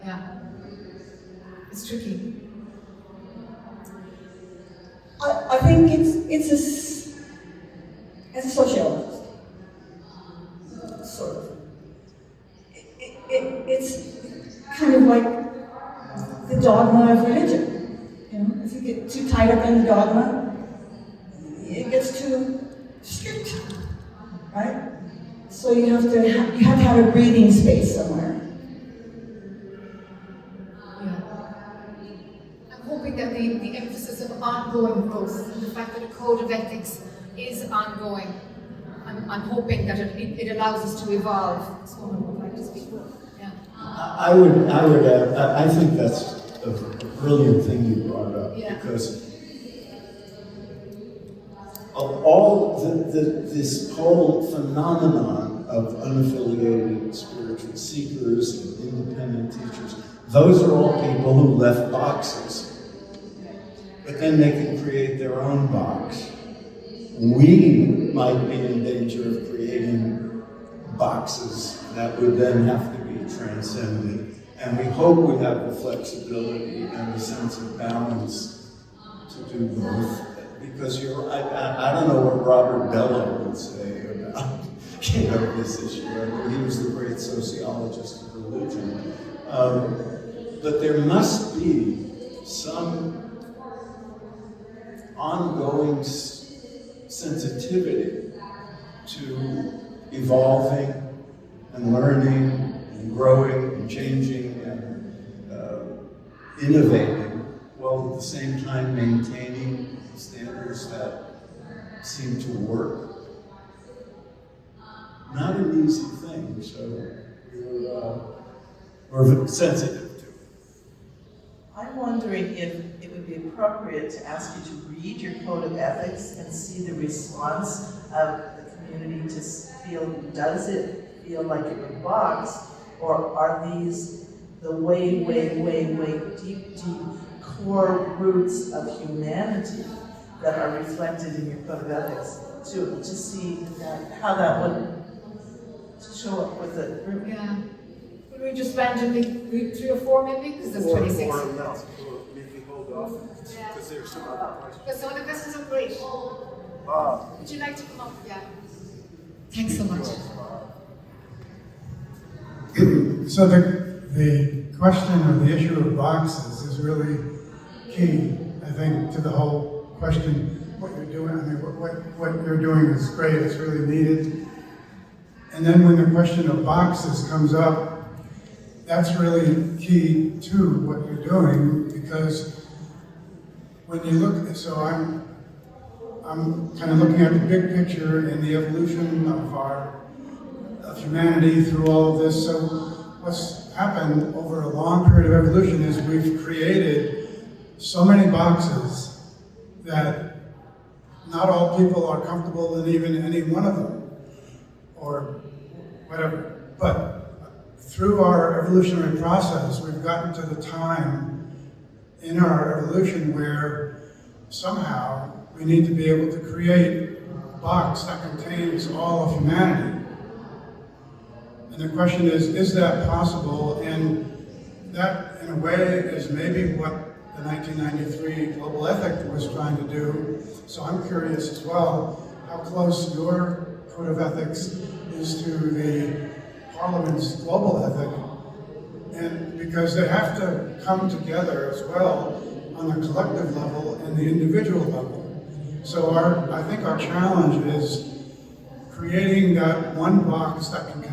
Yeah, it's tricky. I think as a sociologist, sort of, it's kind of like the dogma of religion. You know, if you get too tied up in the dogma, it gets too strict, right? So you have to have a breathing space somewhere. Hoping that the emphasis of ongoing growth, and the fact that a code of ethics is ongoing, I'm hoping that it allows us to evolve. Someone would like to speak. Yeah. I think that's a brilliant thing you brought up, Yeah. because of all this whole phenomenon of unaffiliated spiritual seekers and independent teachers, those are all people who left boxes. But then they can create their own box. We might be in danger of creating boxes that would then have to be transcended. And we hope we have the flexibility and the sense of balance to do both. Because I don't know what Robert Bellow would say about this issue. I mean, he was the great sociologist of religion. But there must be some ongoing sensitivity to evolving and learning and growing and changing and innovating the same time maintaining standards that seem to work. Not an easy thing, so we're sensitive to it. I'm wondering if it would be appropriate to ask you to read your code of ethics and see the response of the community to feel, does it feel like it would box, or are these the way deep core roots of humanity that are reflected in your code of ethics, to see how that would show up with the group? Yeah. Would we just randomly group 3 or 4 maybe? Because there's 26. Or no, maybe hold off, Yeah. because there's some other questions. But some of the questions are great. Would you like to come up? Yeah. Thanks so much. So the question or the issue of boxes is really key, I think, to the whole question. What you're doing, I mean, what you're doing is great. It's really needed. And then when the question of boxes comes up, that's really key to what you're doing, because when you look at, so I'm kind of looking at the big picture and the evolution of humanity through all of this. So what's happened over a long period of evolution is we've created so many boxes that not all people are comfortable in even any one of them, or whatever. But through our evolutionary process, we've gotten to the time in our evolution where somehow we need to be able to create a box that contains all of humanity. And the question is that possible? And that, in a way, is maybe what the 1993 Global Ethic was trying to do. So I'm curious as well, how close your code of ethics is to the Parliament's global ethic. And because they have to come together as well on the collective level and the individual level. So I think our challenge is creating that one box that can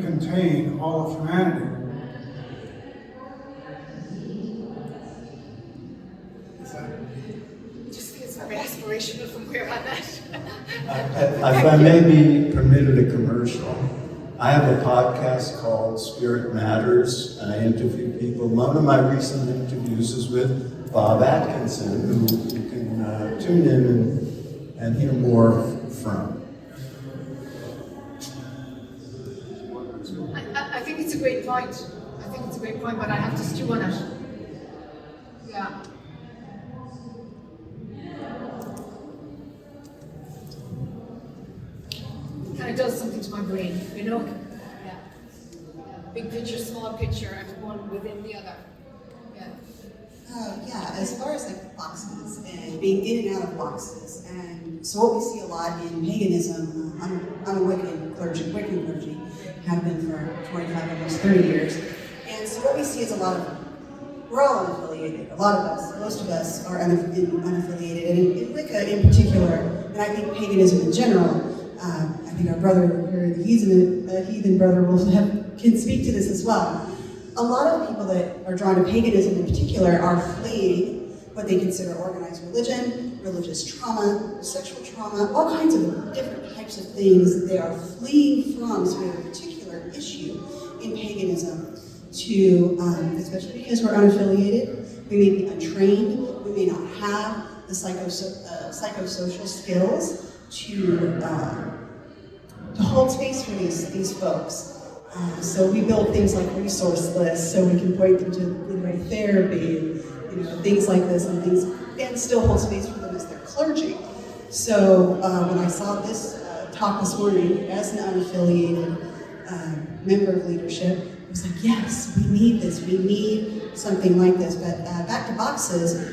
contain all of humanity. It just feels very aspirational from where I'm at. If I may be permitted a commercial, I have a podcast called Spirit Matters, and I interview people. One of my recent interviews is with Bob Atkinson, who you can tune in and hear more from. I think it's a great point. I think it's a great point, but I have to stew on it. Yeah. Kind of does something to my brain, you know? Yeah. Big picture, small picture, and one within the other. Yeah. Yeah, as far as like boxes and being in and out of boxes, and so what we see a lot in paganism, I'm a Wiccan clergy, have been for 25, almost 30 years, and so what we see is a lot of, we're all unaffiliated, a lot of us, most of us are unaffiliated, and in Wicca in particular, and I think paganism in general, I think our brother, or the heathen brother, can speak to this as well. A lot of people that are drawn to paganism in particular are fleeing what they consider organized religion, religious trauma, sexual trauma, all kinds of different types of things that they are fleeing from. So we have a particular issue in paganism to, especially because we're unaffiliated, we may be untrained, we may not have the psychosocial skills to hold space for these folks. So we build things like resource lists so we can point them to the right therapy, things like this, and still hold space for them as their clergy. So when I saw this talk this morning as an unaffiliated member of leadership, I was like, yes, we need this. We need something like this. But back to boxes,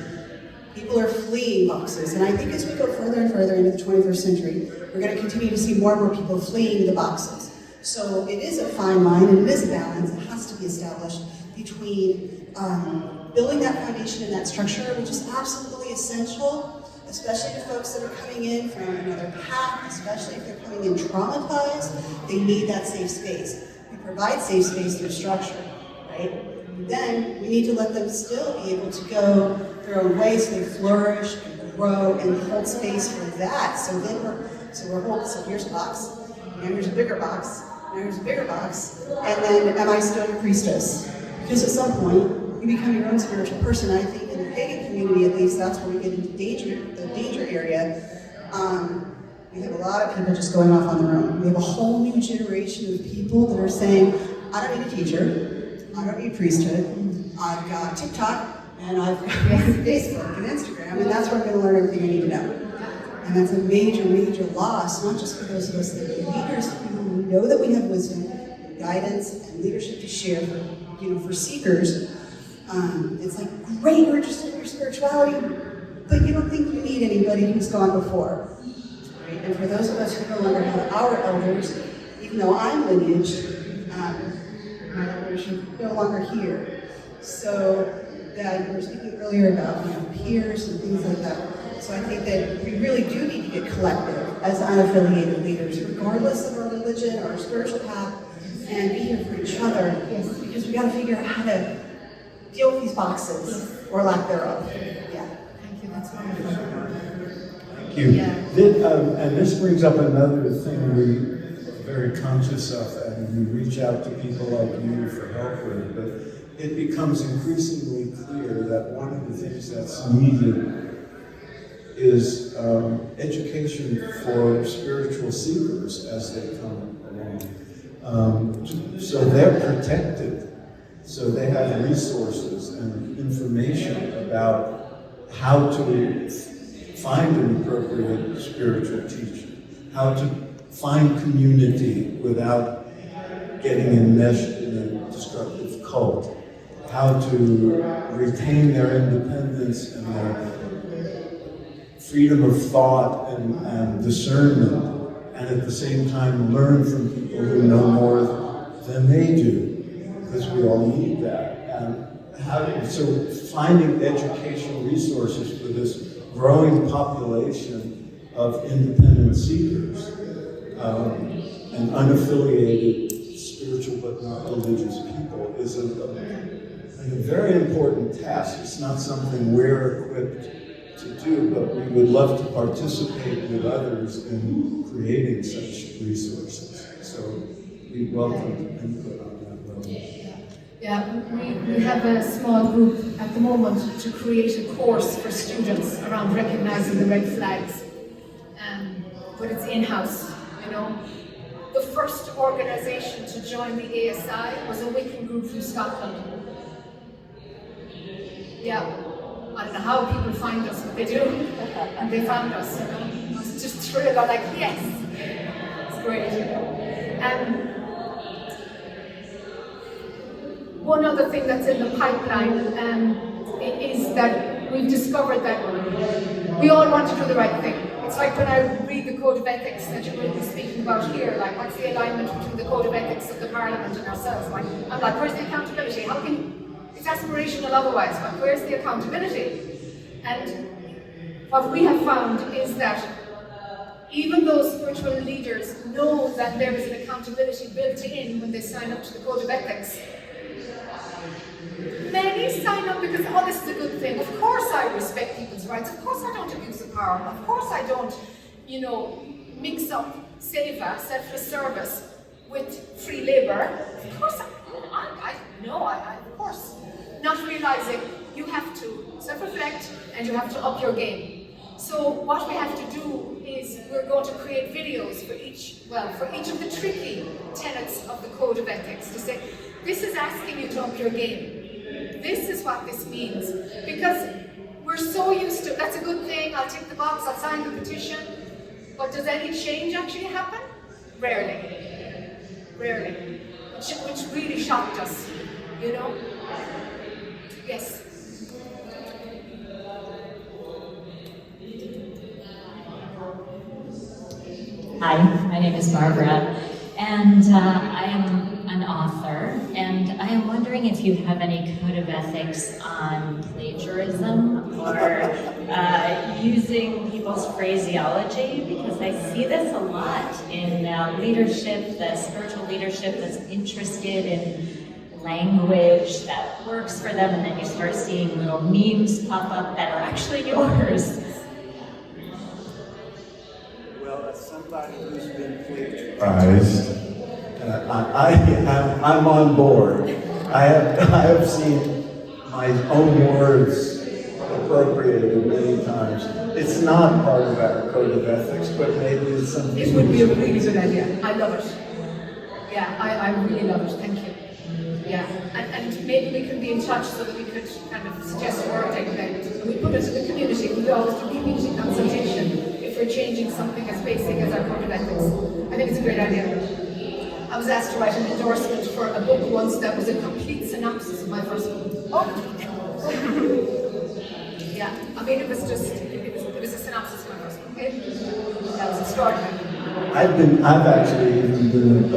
people are fleeing boxes. And I think as we go further and further into the 21st century, we're going to continue to see more and more people fleeing the boxes. So it is a fine line and it is a balance that has to be established between building that foundation and that structure, which is absolutely essential, especially to folks that are coming in from another path, especially if they're coming in traumatized. They need that safe space. We provide safe space through structure, right? Then we need to let them still be able to go their own way so they flourish and grow and hold space for that. So here's a box, and here's a bigger box, and here's a bigger box, and then am I still your priestess? Because at some point, you become your own spiritual person. I think in the pagan community, at least, that's where we get into the danger area. We have a lot of people just going off on their own. We have a whole new generation of people that are saying, I don't need a teacher, I don't need priesthood, I've got TikTok, and I've got Facebook and Instagram, and that's where I'm going to learn everything I need to know. And that's a major, major loss, not just for those of us that are leaders, who know that we have wisdom, guidance, and leadership to share for seekers. It's like, great, you're interested in your spirituality, but you don't think you need anybody who's gone before. Right? And for those of us who no longer have our elders, even though I'm lineaged, my elders are no longer here. So that we were speaking earlier about peers and things like that. So I think that we really do need to get collective as unaffiliated leaders, regardless of our religion or our spiritual path, and be here for each other. Yes. Because we got to figure out how to deal with these boxes, or lack thereof. Yeah. Thank you. That's wonderful. Thank you. Yeah. And this brings up another thing we're very conscious of, and we reach out to people like you for help with, but it becomes increasingly clear that one of the things that's needed is education for spiritual seekers as they come along. So they're protected, so they have resources and information about how to find an appropriate spiritual teacher, how to find community without getting enmeshed in a destructive cult, how to retain their independence and their freedom of thought and discernment, and at the same time learn from people who know more than they do, because we all need that. And so finding educational resources for this growing population of independent seekers and unaffiliated spiritual but not religious people is a very important task. It's not something we're equipped to do, but we would love to participate with others in creating such resources. So we welcome input on that level. Yeah, we have a small group at the moment to create a course for students around recognizing the red flags, but it's in-house, The first organization to join the ASI was a Wiccan group from Scotland. Yeah, I don't know how people find us, but they do, and they found us, I was just thrilled, I'm like, yes, it's great, One other thing that's in the pipeline is that we've discovered that we all want to do the right thing. It's like when I read the Code of Ethics that you're going to be speaking about here, like what's the alignment between the Code of Ethics of the Parliament and ourselves? I'm like, where's the accountability? It's aspirational otherwise, but where's the accountability? And what we have found is that even though spiritual leaders know that there is an accountability built in when they sign up to the Code of Ethics, many sign up because, oh, this is a good thing. Of course I respect people's rights. Of course I don't abuse the power. Of course I don't, mix up seva, selfless service, with free labor. Of course of course. Not realizing you have to self-reflect and you have to up your game. So what we have to do is we're going to create videos for each of the tricky tenets of the Code of Ethics to say, this is asking you to up your game. This is what this means. Because we're so used to, that's a good thing, I'll tick the box, I'll sign the petition, but does any change actually happen? Rarely. Rarely. Which really shocked us, Yes. Hi, my name is Barbara, and I am an author, and I am wondering if you have any code of ethics on plagiarism or using people's phraseology, because I see this a lot in leadership, the spiritual leadership that's interested in language that works for them, and then you start seeing little memes pop up that are actually yours. Well, as somebody who's been plagiarized, I'm on board. I have seen my own words appropriated many times. It's not part of our code of ethics, but maybe it's something. It would be a really good idea. I love it. Yeah, I really love it. Thank you. Yeah, and maybe we can be in touch so that we could kind of suggest wording that we put it to the community. We always do community consultation if we're changing something as basic as our code of ethics. I think it's a great idea. I was asked to write an endorsement for a book once that was a complete synopsis of my first book. Yeah, I mean it was a synopsis of my first book. That was extraordinary. I've actually even been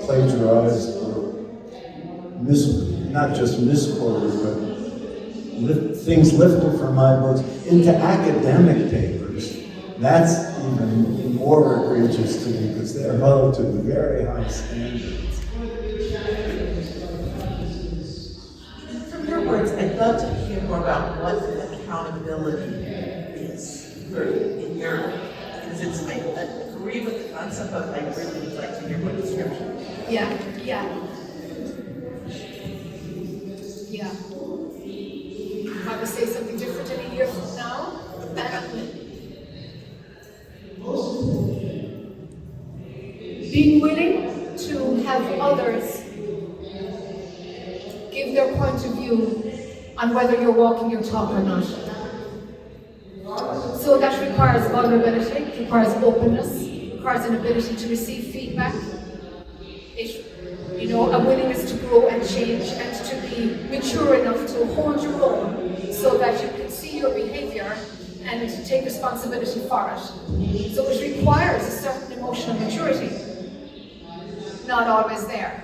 plagiarized or not just misquoted, but things lifted from my books into academic papers. That's even more egregious to me because they're held to very high standards. From your words, I'd love to hear more about what accountability is in your, because I agree with the concept, but I really would like to hear more description. Yeah. If I would say something different in a year from now, being willing to have others give their point of view on whether you're walking your talk or not. So that requires vulnerability, it requires openness, it requires an ability to receive feedback, a willingness to grow and change and to be mature enough to hold your own so that you can see your behavior and take responsibility for it. So it requires a certain emotional maturity, not always there.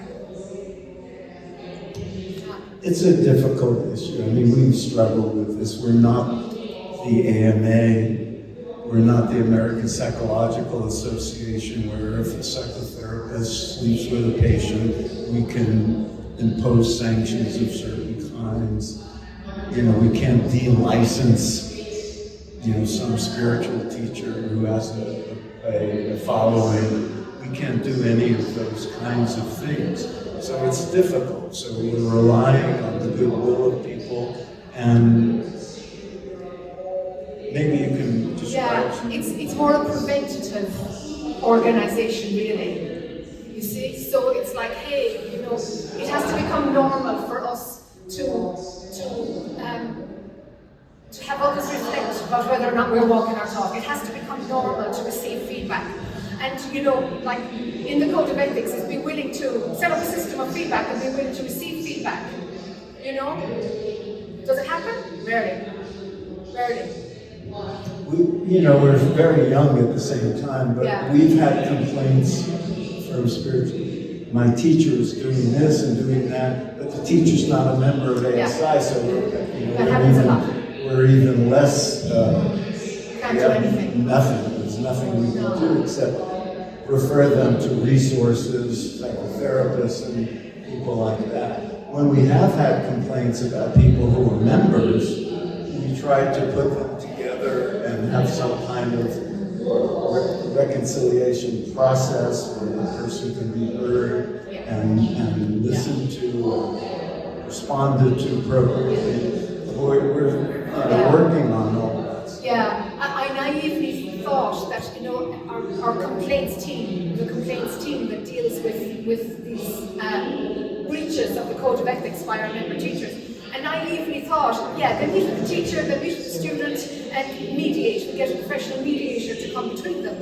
It's a difficult issue. I mean, we've struggled with this. We're not the AMA. We're not the American Psychological Association, where if a psychotherapist sleeps with a patient, we can impose sanctions of certain kinds. We can't de-license, some spiritual teacher who has a following. We can't do any of those kinds of things. So it's difficult. So we're relying on the goodwill of people, and maybe you can describe. Yeah, it's more a preventative organization, really. You see, so it's like, hey, it has to become normal for us to have others reflect about whether or not we're walking our talk. It has to become normal to receive feedback. And, like in the code of ethics, is be willing to set up a system of feedback and be willing to receive feedback. Does it happen? Rarely. We're very young at the same time, but Yeah. we've had complaints from spiritual. My teacher is doing this and doing that, but the teacher's not a member of ASI, so That happens a lot. we're even less. Can't do anything. Nothing. There's nothing we can do except refer them to resources, psychotherapists, and people like that. When we have had complaints about people who are members, we tried to put them together and have some kind of reconciliation process where the person can be heard and listened to, responded to appropriately. We're working on all that. Yeah, I naively thought that our complaints team, the complaints team that deals with these breaches of the code of ethics by our member teachers, I naively thought, they meet with the teacher, they meet with the student, and mediate. We get a professional mediator to come between them.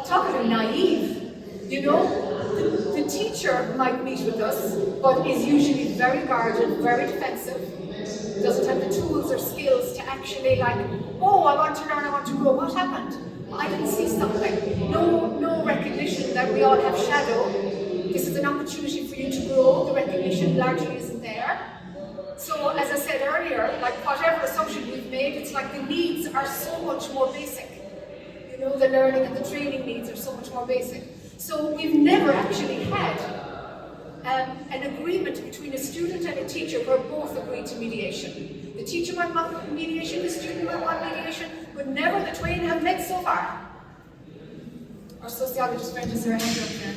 Talk about naive. The teacher might meet with us, but is usually very guarded, very defensive. Doesn't have the tools or skills to actually I want to learn, I want to grow. What happened? I didn't see something. No recognition that we all have shadow. This is an opportunity for you to grow. The recognition largely isn't there. So as I said earlier, whatever assumption we've made, it's like the needs are so much more basic. The learning and the training needs are so much more basic. So we've never actually had an agreement between a student and a teacher where both agree to mediation. The teacher might want mediation, the student might want mediation, but never the twain have met so far. Our sociologist friend is her hand up there.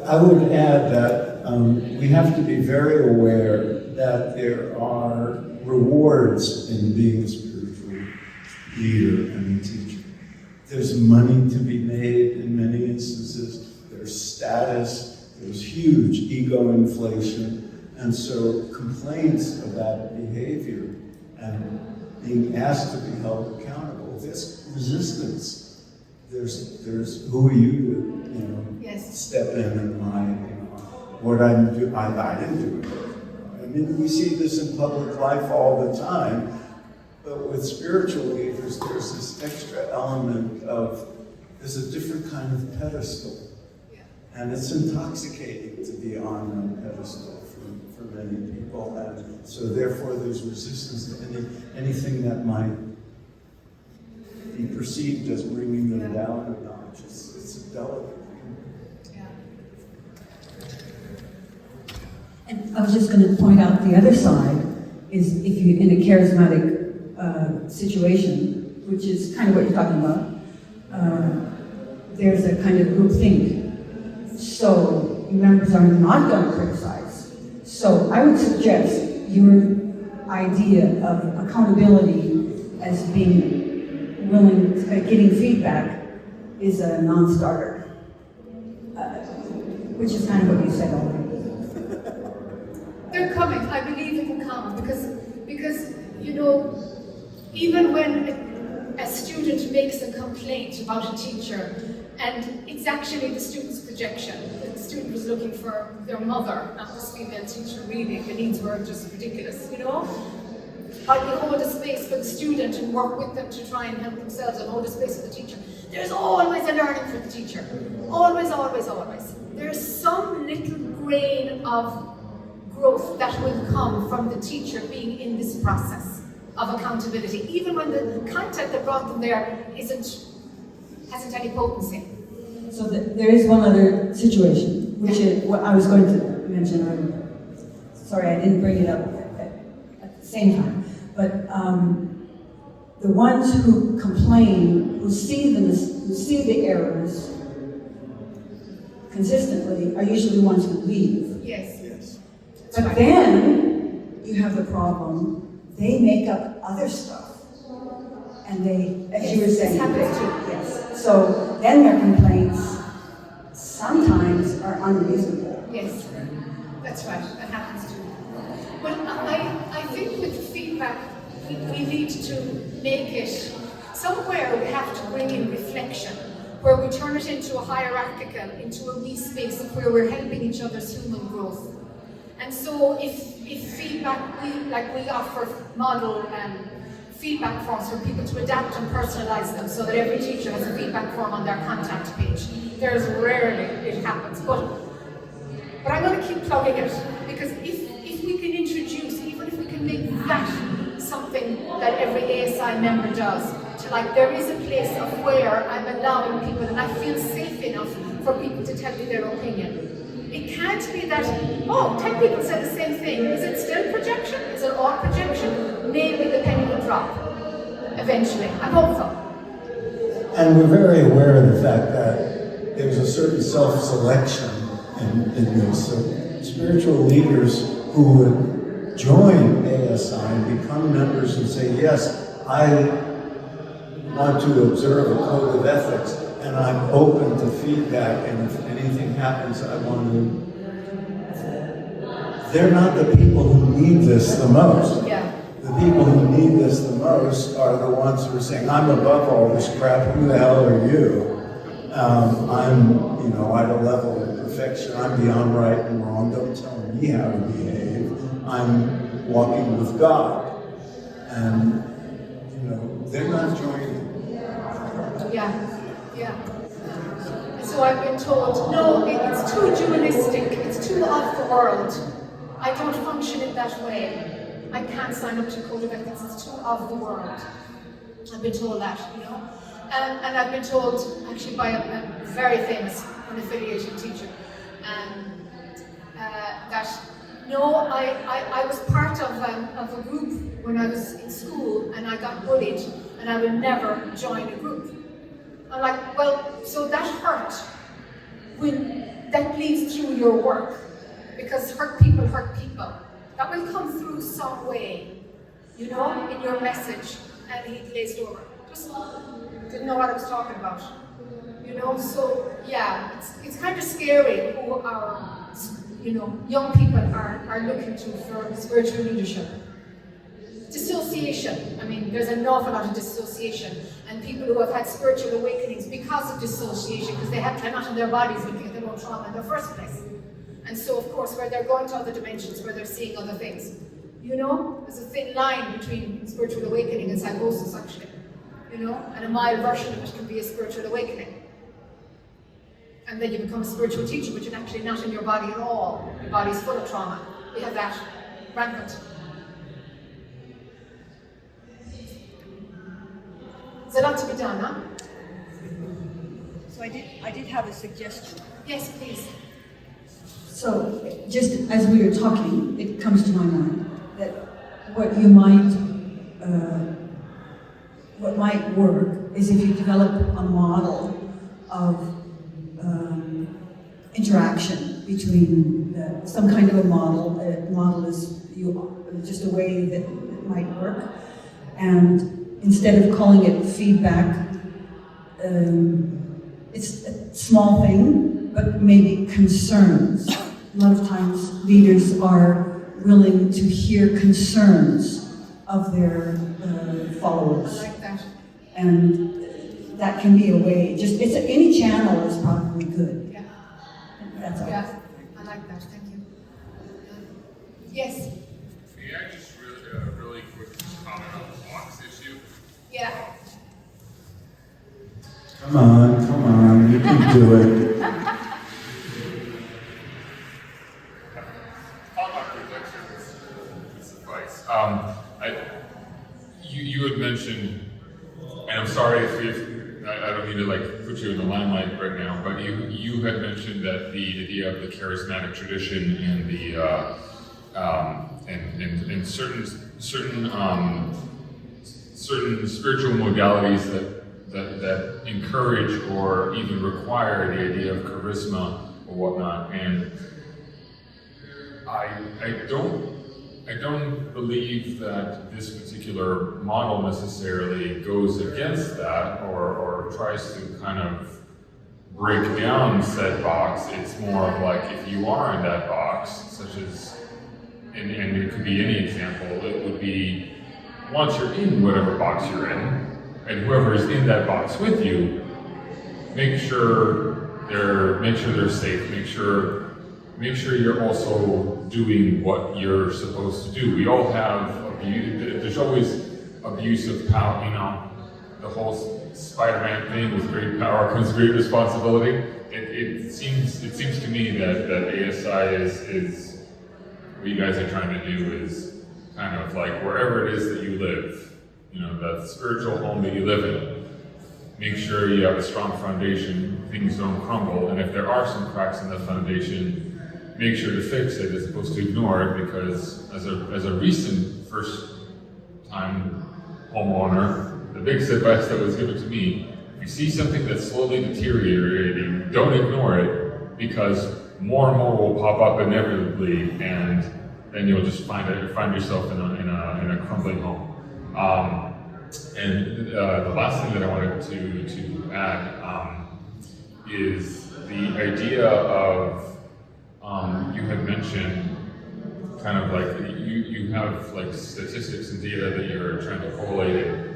I would add that we have to be very aware that there are rewards in being a spiritual leader and a teacher. There's money to be made in many instances. There's status. There's huge ego inflation. And so complaints about behavior and being asked to be held accountable, there's resistance. There's who are you to, yes. step in and what I'm doing, I didn't do it. I mean, we see this in public life all the time, but with spiritual leaders, there's this extra element of, there's a different kind of pedestal. Yeah. And it's intoxicating to be on a pedestal for many people. And so therefore there's resistance to anything that might be perceived as bringing them down a notch. It's a delicate thing. Yeah. And I was just going to point out the other side is if you're in a charismatic situation, which is kind of what you're talking about, there's a kind of groupthink. So members are not going to criticize. So I would suggest your idea of accountability as being willing, getting feedback is a non-starter, which is kind of what you said already. They're coming. I believe it will come because you know, even when a student makes a complaint about a teacher, and it's actually the student's projection. The student was looking for their mother, not this female teacher. Really, the needs were just ridiculous. You know, I can hold a space for the student and work with them to try and help themselves, and hold a space for the teacher. There's always a learning for the teacher. Always, always, always. There's some little grain of growth that will come from the teacher being in this process of accountability, even when the content that brought them there hasn't any potency. So there is one other situation, which is what I was going to mention earlier. Sorry, I didn't bring it up at the same time. But the ones who complain, who see the errors consistently, are usually the ones who leave. Yes. But right. Then you have the problem, they make up other stuff. And they, as you were saying, yes. So then their complaints sometimes are unreasonable. Yes, that's right, that happens too. But I think with feedback, we need to make it, somewhere we have to bring in reflection, where we turn it into a hierarchical, into a wee space of where we're helping each other's human growth. And so if feedback, we offer model feedback forms for people to adapt and personalize them so that every teacher has a feedback form on their contact page. There's rarely it happens, but I'm going to keep plugging it, because if we can introduce, even if we can make that something that every ASI member does, to there is a place of where I'm allowing people and I feel safe enough for people to tell me their opinion. It can't be that, 10 people said the same thing. Is it still projection? Is it all projection? Maybe the penny will drop eventually. I'm hopeful. And we're very aware of the fact that there's a certain self-selection in this. So spiritual leaders who would join ASI and become members and say, yes, I want to observe a code of ethics, and I'm open to feedback, and if anything happens, I want to. They're not the people who need this the most. Yeah. The people who need this the most are the ones who are saying, I'm above all this crap, who the hell are you? I'm, at a level of perfection, I'm beyond right and wrong, don't tell me how to behave. I'm walking with God. And, they're not joining. Yeah. So I've been told, no, it's too dualistic, it's too of the world. I don't function in that way. I can't sign up to code of ethics, it's too of the world. I've been told that, And I've been told, actually by a very famous unaffiliated teacher, that, no, I was part of a group when I was in school and I got bullied and I will never join a group. I'm like, well, so that hurt when that bleeds through your work, because hurt people hurt people. That will come through some way, you know, in your message, and he glazed over. Just didn't know what I was talking about, you know. So yeah, it's kind of scary who our, you know, young people are looking to for spiritual leadership. Dissociation. I mean, there's an awful lot of dissociation, and people who have had spiritual awakenings because of dissociation, because they have time out in their bodies looking at their own trauma in the first place. And so, of course, where they're going to other dimensions, where they're seeing other things. You know, there's a thin line between spiritual awakening and psychosis, actually. You know, and a mild version of it can be a spiritual awakening. And then you become a spiritual teacher, but you're actually not in your body at all. Your body's full of trauma. We have that rampant. There's a lot to be done, huh? So I did have a suggestion. Yes, please. So just as we were talking, it comes to my mind that what might work is if you develop a model of interaction between some kind of a model. A model is just a way that it might work, and instead of calling it feedback, it's a small thing, but maybe concerns. A lot of times leaders are willing to hear concerns of their followers. I like that. And that can be a way, any channel is probably good. Yeah. That's all. Yeah, I like that, thank you. Yes? May I just really quick comment on the box issue? Yeah. Come on, you can do it. You had mentioned, and I'm sorry if I don't mean to like put you in the limelight right now, but you had mentioned that the idea of the charismatic tradition and the and certain spiritual modalities that encourage or even require the idea of charisma or whatnot, and I don't believe that this particular model necessarily goes against that or tries to kind of break down said box. It's more of like, if you are in that box, such as, and it could be any example, it would be, once you're in whatever box you're in, and whoever is in that box with you, make sure they're safe, make sure you're also doing what you're supposed to do. We all have abuse. There's always abuse of power, you know, the whole Spider-Man thing, with great power comes great responsibility. It seems to me that ASI is what you guys are trying to do is kind of like wherever it is that you live, you know, that spiritual home that you live in, make sure you have a strong foundation, things don't crumble, and if there are some cracks in the foundation, make sure to fix it as opposed to ignore it, because as a recent first-time homeowner, the biggest advice that was given to me, if you see something that's slowly deteriorating, don't ignore it, because more and more will pop up inevitably, and then you'll just find yourself in a crumbling home. And the last thing that I wanted to add is the idea of you had mentioned kind of like you have like statistics and data that you're trying to collate it.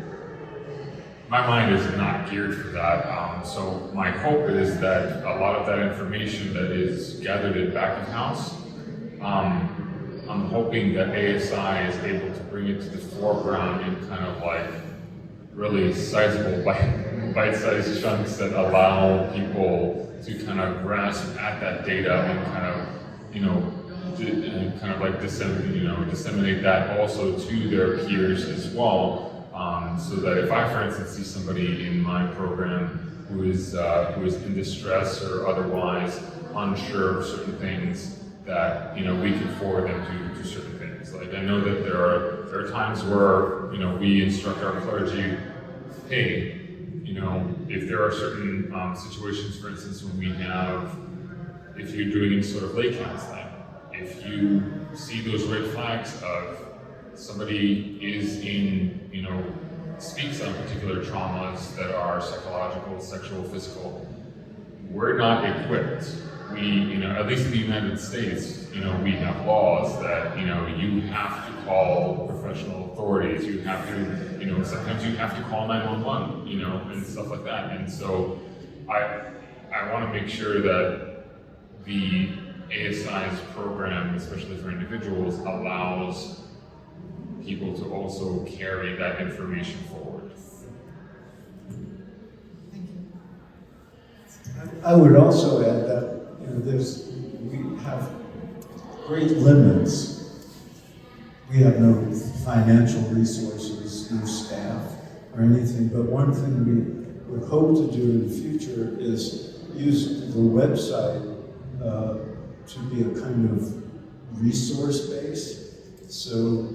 My mind is not geared for that. So my hope is that a lot of that information that is gathered in back of house, I'm hoping that ASI is able to bring it to the foreground in kind of like really sizable bite-sized chunks that allow people to kind of grasp at that data and kind of, you know, disseminate that also to their peers as well. So that if I, for instance, see somebody in my program who is in distress or otherwise unsure of certain things, that, you know, we can forward them to certain things. Like, I know that there are times where, you know, we instruct our clergy, hey, you know, if there are certain situations, for instance, when we have, if you're doing any sort of lay counseling, if you see those red flags of somebody is in, you know, speaks on particular traumas that are psychological, sexual, physical, we're not equipped. We, you know, at least in the United States, you know, we have laws that, you know, you have to call professional authorities, you have to, you know, sometimes you have to call 911, you know, and stuff like that. And so I want to make sure that the ASI's program, especially for individuals, allows people to also carry that information forward. I would also add that, you know, we have great limits. We have no financial resources, no staff or anything, but one thing we would hope to do in the future is use the website to be a kind of resource base. So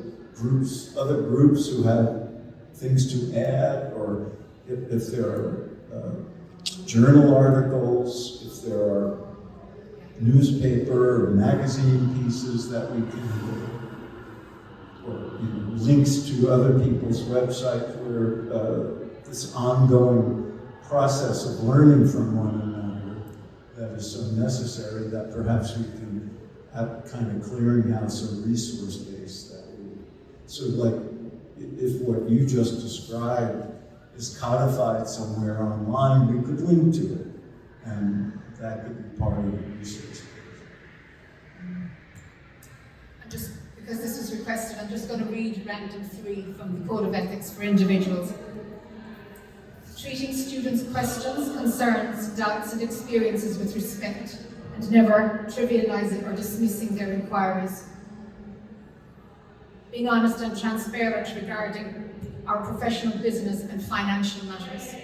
other groups who have things to add, or if there are journal articles, if there are newspaper or magazine pieces that we can, or you know, links to other people's websites where this ongoing process of learning from one another that is so necessary that perhaps we can have kind of clearinghouse or resource base that we, so like if what you just described is codified somewhere online, we could link to it, and that could be part of the resource page. And just because this was requested, I'm just going to read random 3 from the Code of Ethics for Individuals. Treating students' questions, concerns, doubts, and experiences with respect, and never trivializing or dismissing their inquiries. Being honest and transparent regarding our professional business and financial matters.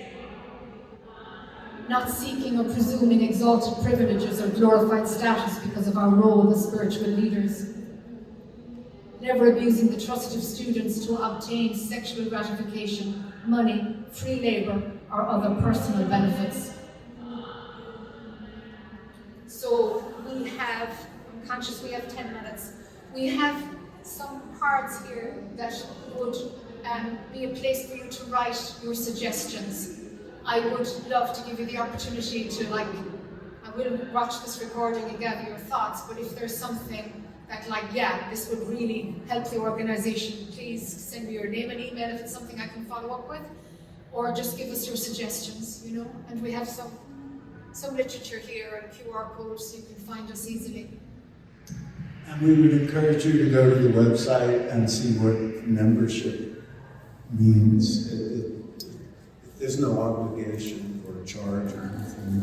Not seeking or presuming exalted privileges or glorified status because of our role as spiritual leaders. Never abusing the trust of students to obtain sexual gratification, money, free labor, or other personal benefits. So we have, I'm conscious we have 10 minutes, we have some cards here that would be a place for you to write your suggestions. I would love to give you the opportunity to, like, I will watch this recording and gather your thoughts, but if there's something that, like, yeah, this would really help the organization, please send me your name and email if it's something I can follow up with, or just give us your suggestions, you know, and we have some literature here and QR codes so you can find us easily. And we would encourage you to go to the website and see what membership means. There's no obligation or charge or anything.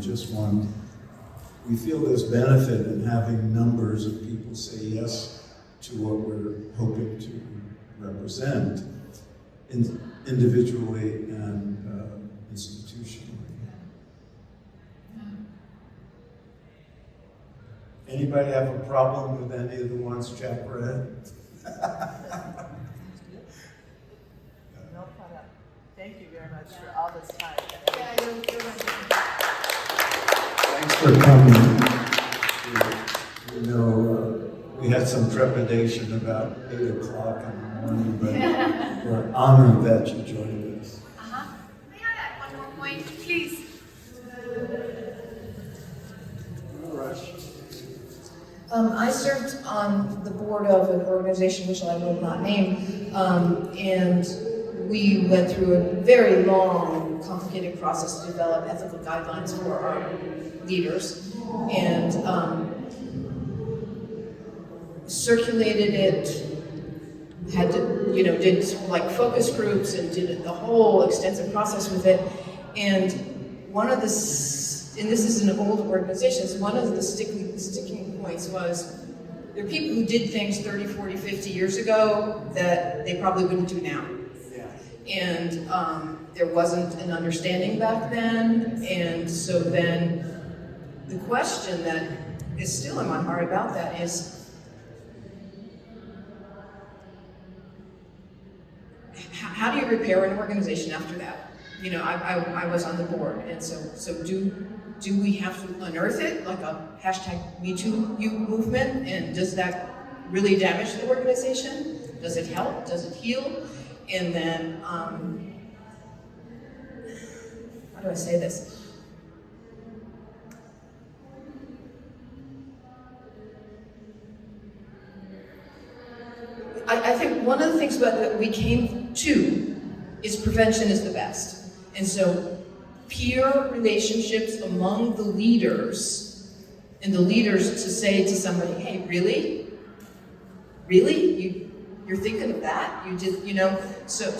We feel there's benefit in having numbers of people say yes to what we're hoping to represent individually and institutionally. Anybody have a problem with any of the ones Jack read? Thank you very much for all this time. Thanks for coming. You know, we had some trepidation about 8 o'clock in the morning, but we're honored that you joined us. May I add one more point, please? No rush. I served on the board of an organization which I will not name, and we went through a very long, complicated process to develop ethical guidelines for our leaders, and circulated it, had to, you know, did like focus groups and did the whole extensive process with it. And one of the, and this is an old organization, so one of the sticking points was there are people who did things 30, 40, 50 years ago that they probably wouldn't do now. And there wasn't an understanding back then, and so then the question that is still in my heart about that is how do you repair an organization after that? You know, I was on the board, and so do we have to unearth it like a #MeToo movement? And does that really damage the organization? Does it help? Does it heal? And then, how do I say this? I think one of the things that we came to is prevention is the best. And so peer relationships among the leaders, and the leaders to say to somebody, hey, really? Really? You're thinking of that? You did, you know? So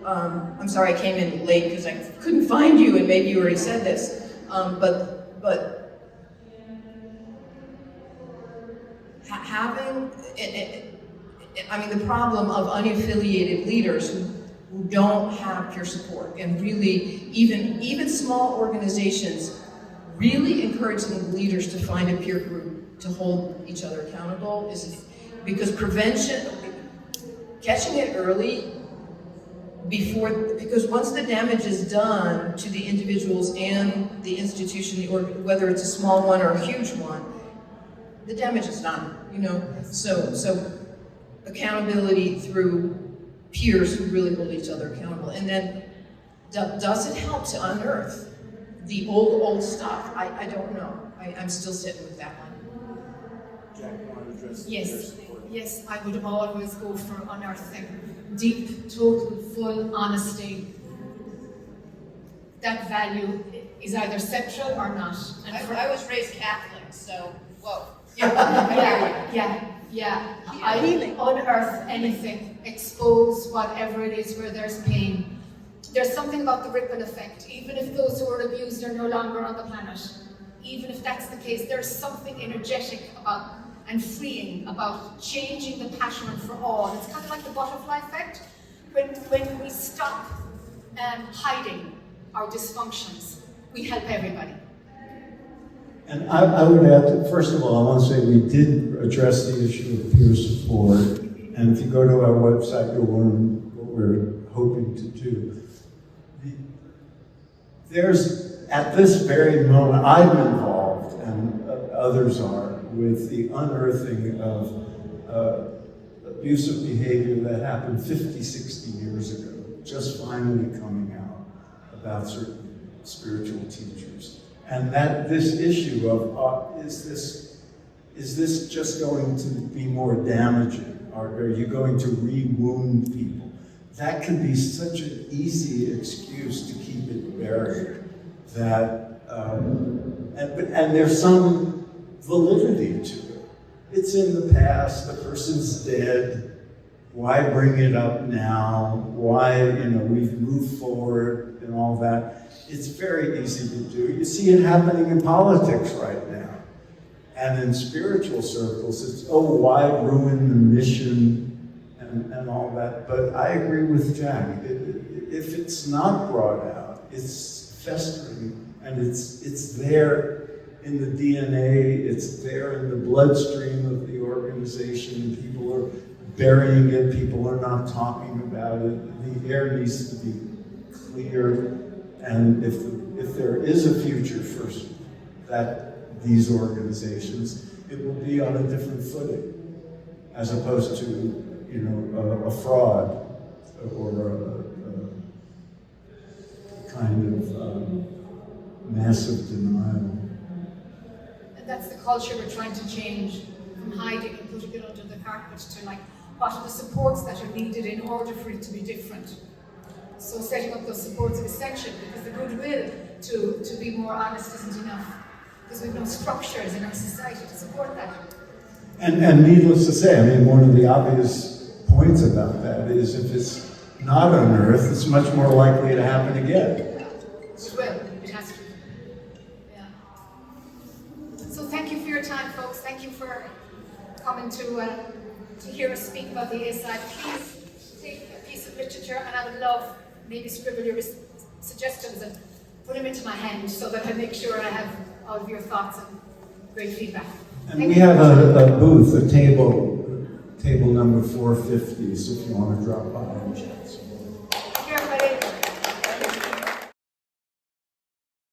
I'm sorry I came in late because I couldn't find you, and maybe you already said this. But having, I mean, the problem of unaffiliated leaders who don't have peer support, and really, even small organizations, really encouraging the leaders to find a peer group to hold each other accountable because prevention, catching it early because once the damage is done to the individuals and the institution, or whether it's a small one or a huge one, the damage is done, you know? So accountability through peers who really hold each other accountable. And then, does it help to unearth the old stuff? I don't know. I'm still sitting with that one. Jack, you want to address Yes, yes, I would always go for unearthing. Deep, total, full honesty. That value is either central or not. And I was raised Catholic, so, whoa. Yeah. I unearth anything, expose whatever it is where there's pain. There's something about the ripple effect. Even if those who are abused are no longer on the planet, even if that's the case, there's something energetic about and freeing about changing the pattern for all. It's kind of like the butterfly effect. When we stop hiding our dysfunctions, we help everybody. And I would add that, first of all, I want to say we did address the issue of peer support. And if you go to our website, you'll learn what we're hoping to do. There's, at this very moment, I'm involved, and others are, with the unearthing of abusive behavior that happened 50, 60 years ago, just finally coming out about certain spiritual teachers. And that this issue of, is this just going to be more damaging? Are you going to re-wound people? That can be such an easy excuse to keep it buried that, and there's some validity to it. It's in the past, the person's dead, why bring it up now? Why, we've moved forward and all that. It's very easy to do. You see it happening in politics right now. And in spiritual circles, it's, why ruin the mission and all that. But I agree with Jack. If it's not brought out, it's festering, and it's there in the DNA, it's there in the bloodstream of the organization. People are burying it, people are not talking about it. The air needs to be clear, and if there is a future for these organizations, it will be on a different footing, as opposed to a fraud or a kind of massive denial. And that's the culture we're trying to change, from hiding and putting it under the carpet to what are the supports that are needed in order for it to be different. So setting up those supports is essential, because the goodwill to be more honest isn't enough, because we have no structures in our society to support that. And needless to say, I mean, one of the obvious points about that is if it's not unearthed, it's much more likely to happen again. It will. It has to. Yeah. So thank you for your time, folks. Thank you for coming to hear us speak about the ASI. Please take a piece of literature, and I would love maybe scribble your suggestions and put them into my hand so that I make sure I have all of your thoughts and great feedback. And we have a booth, a table number 450, so if you want to drop by and chat.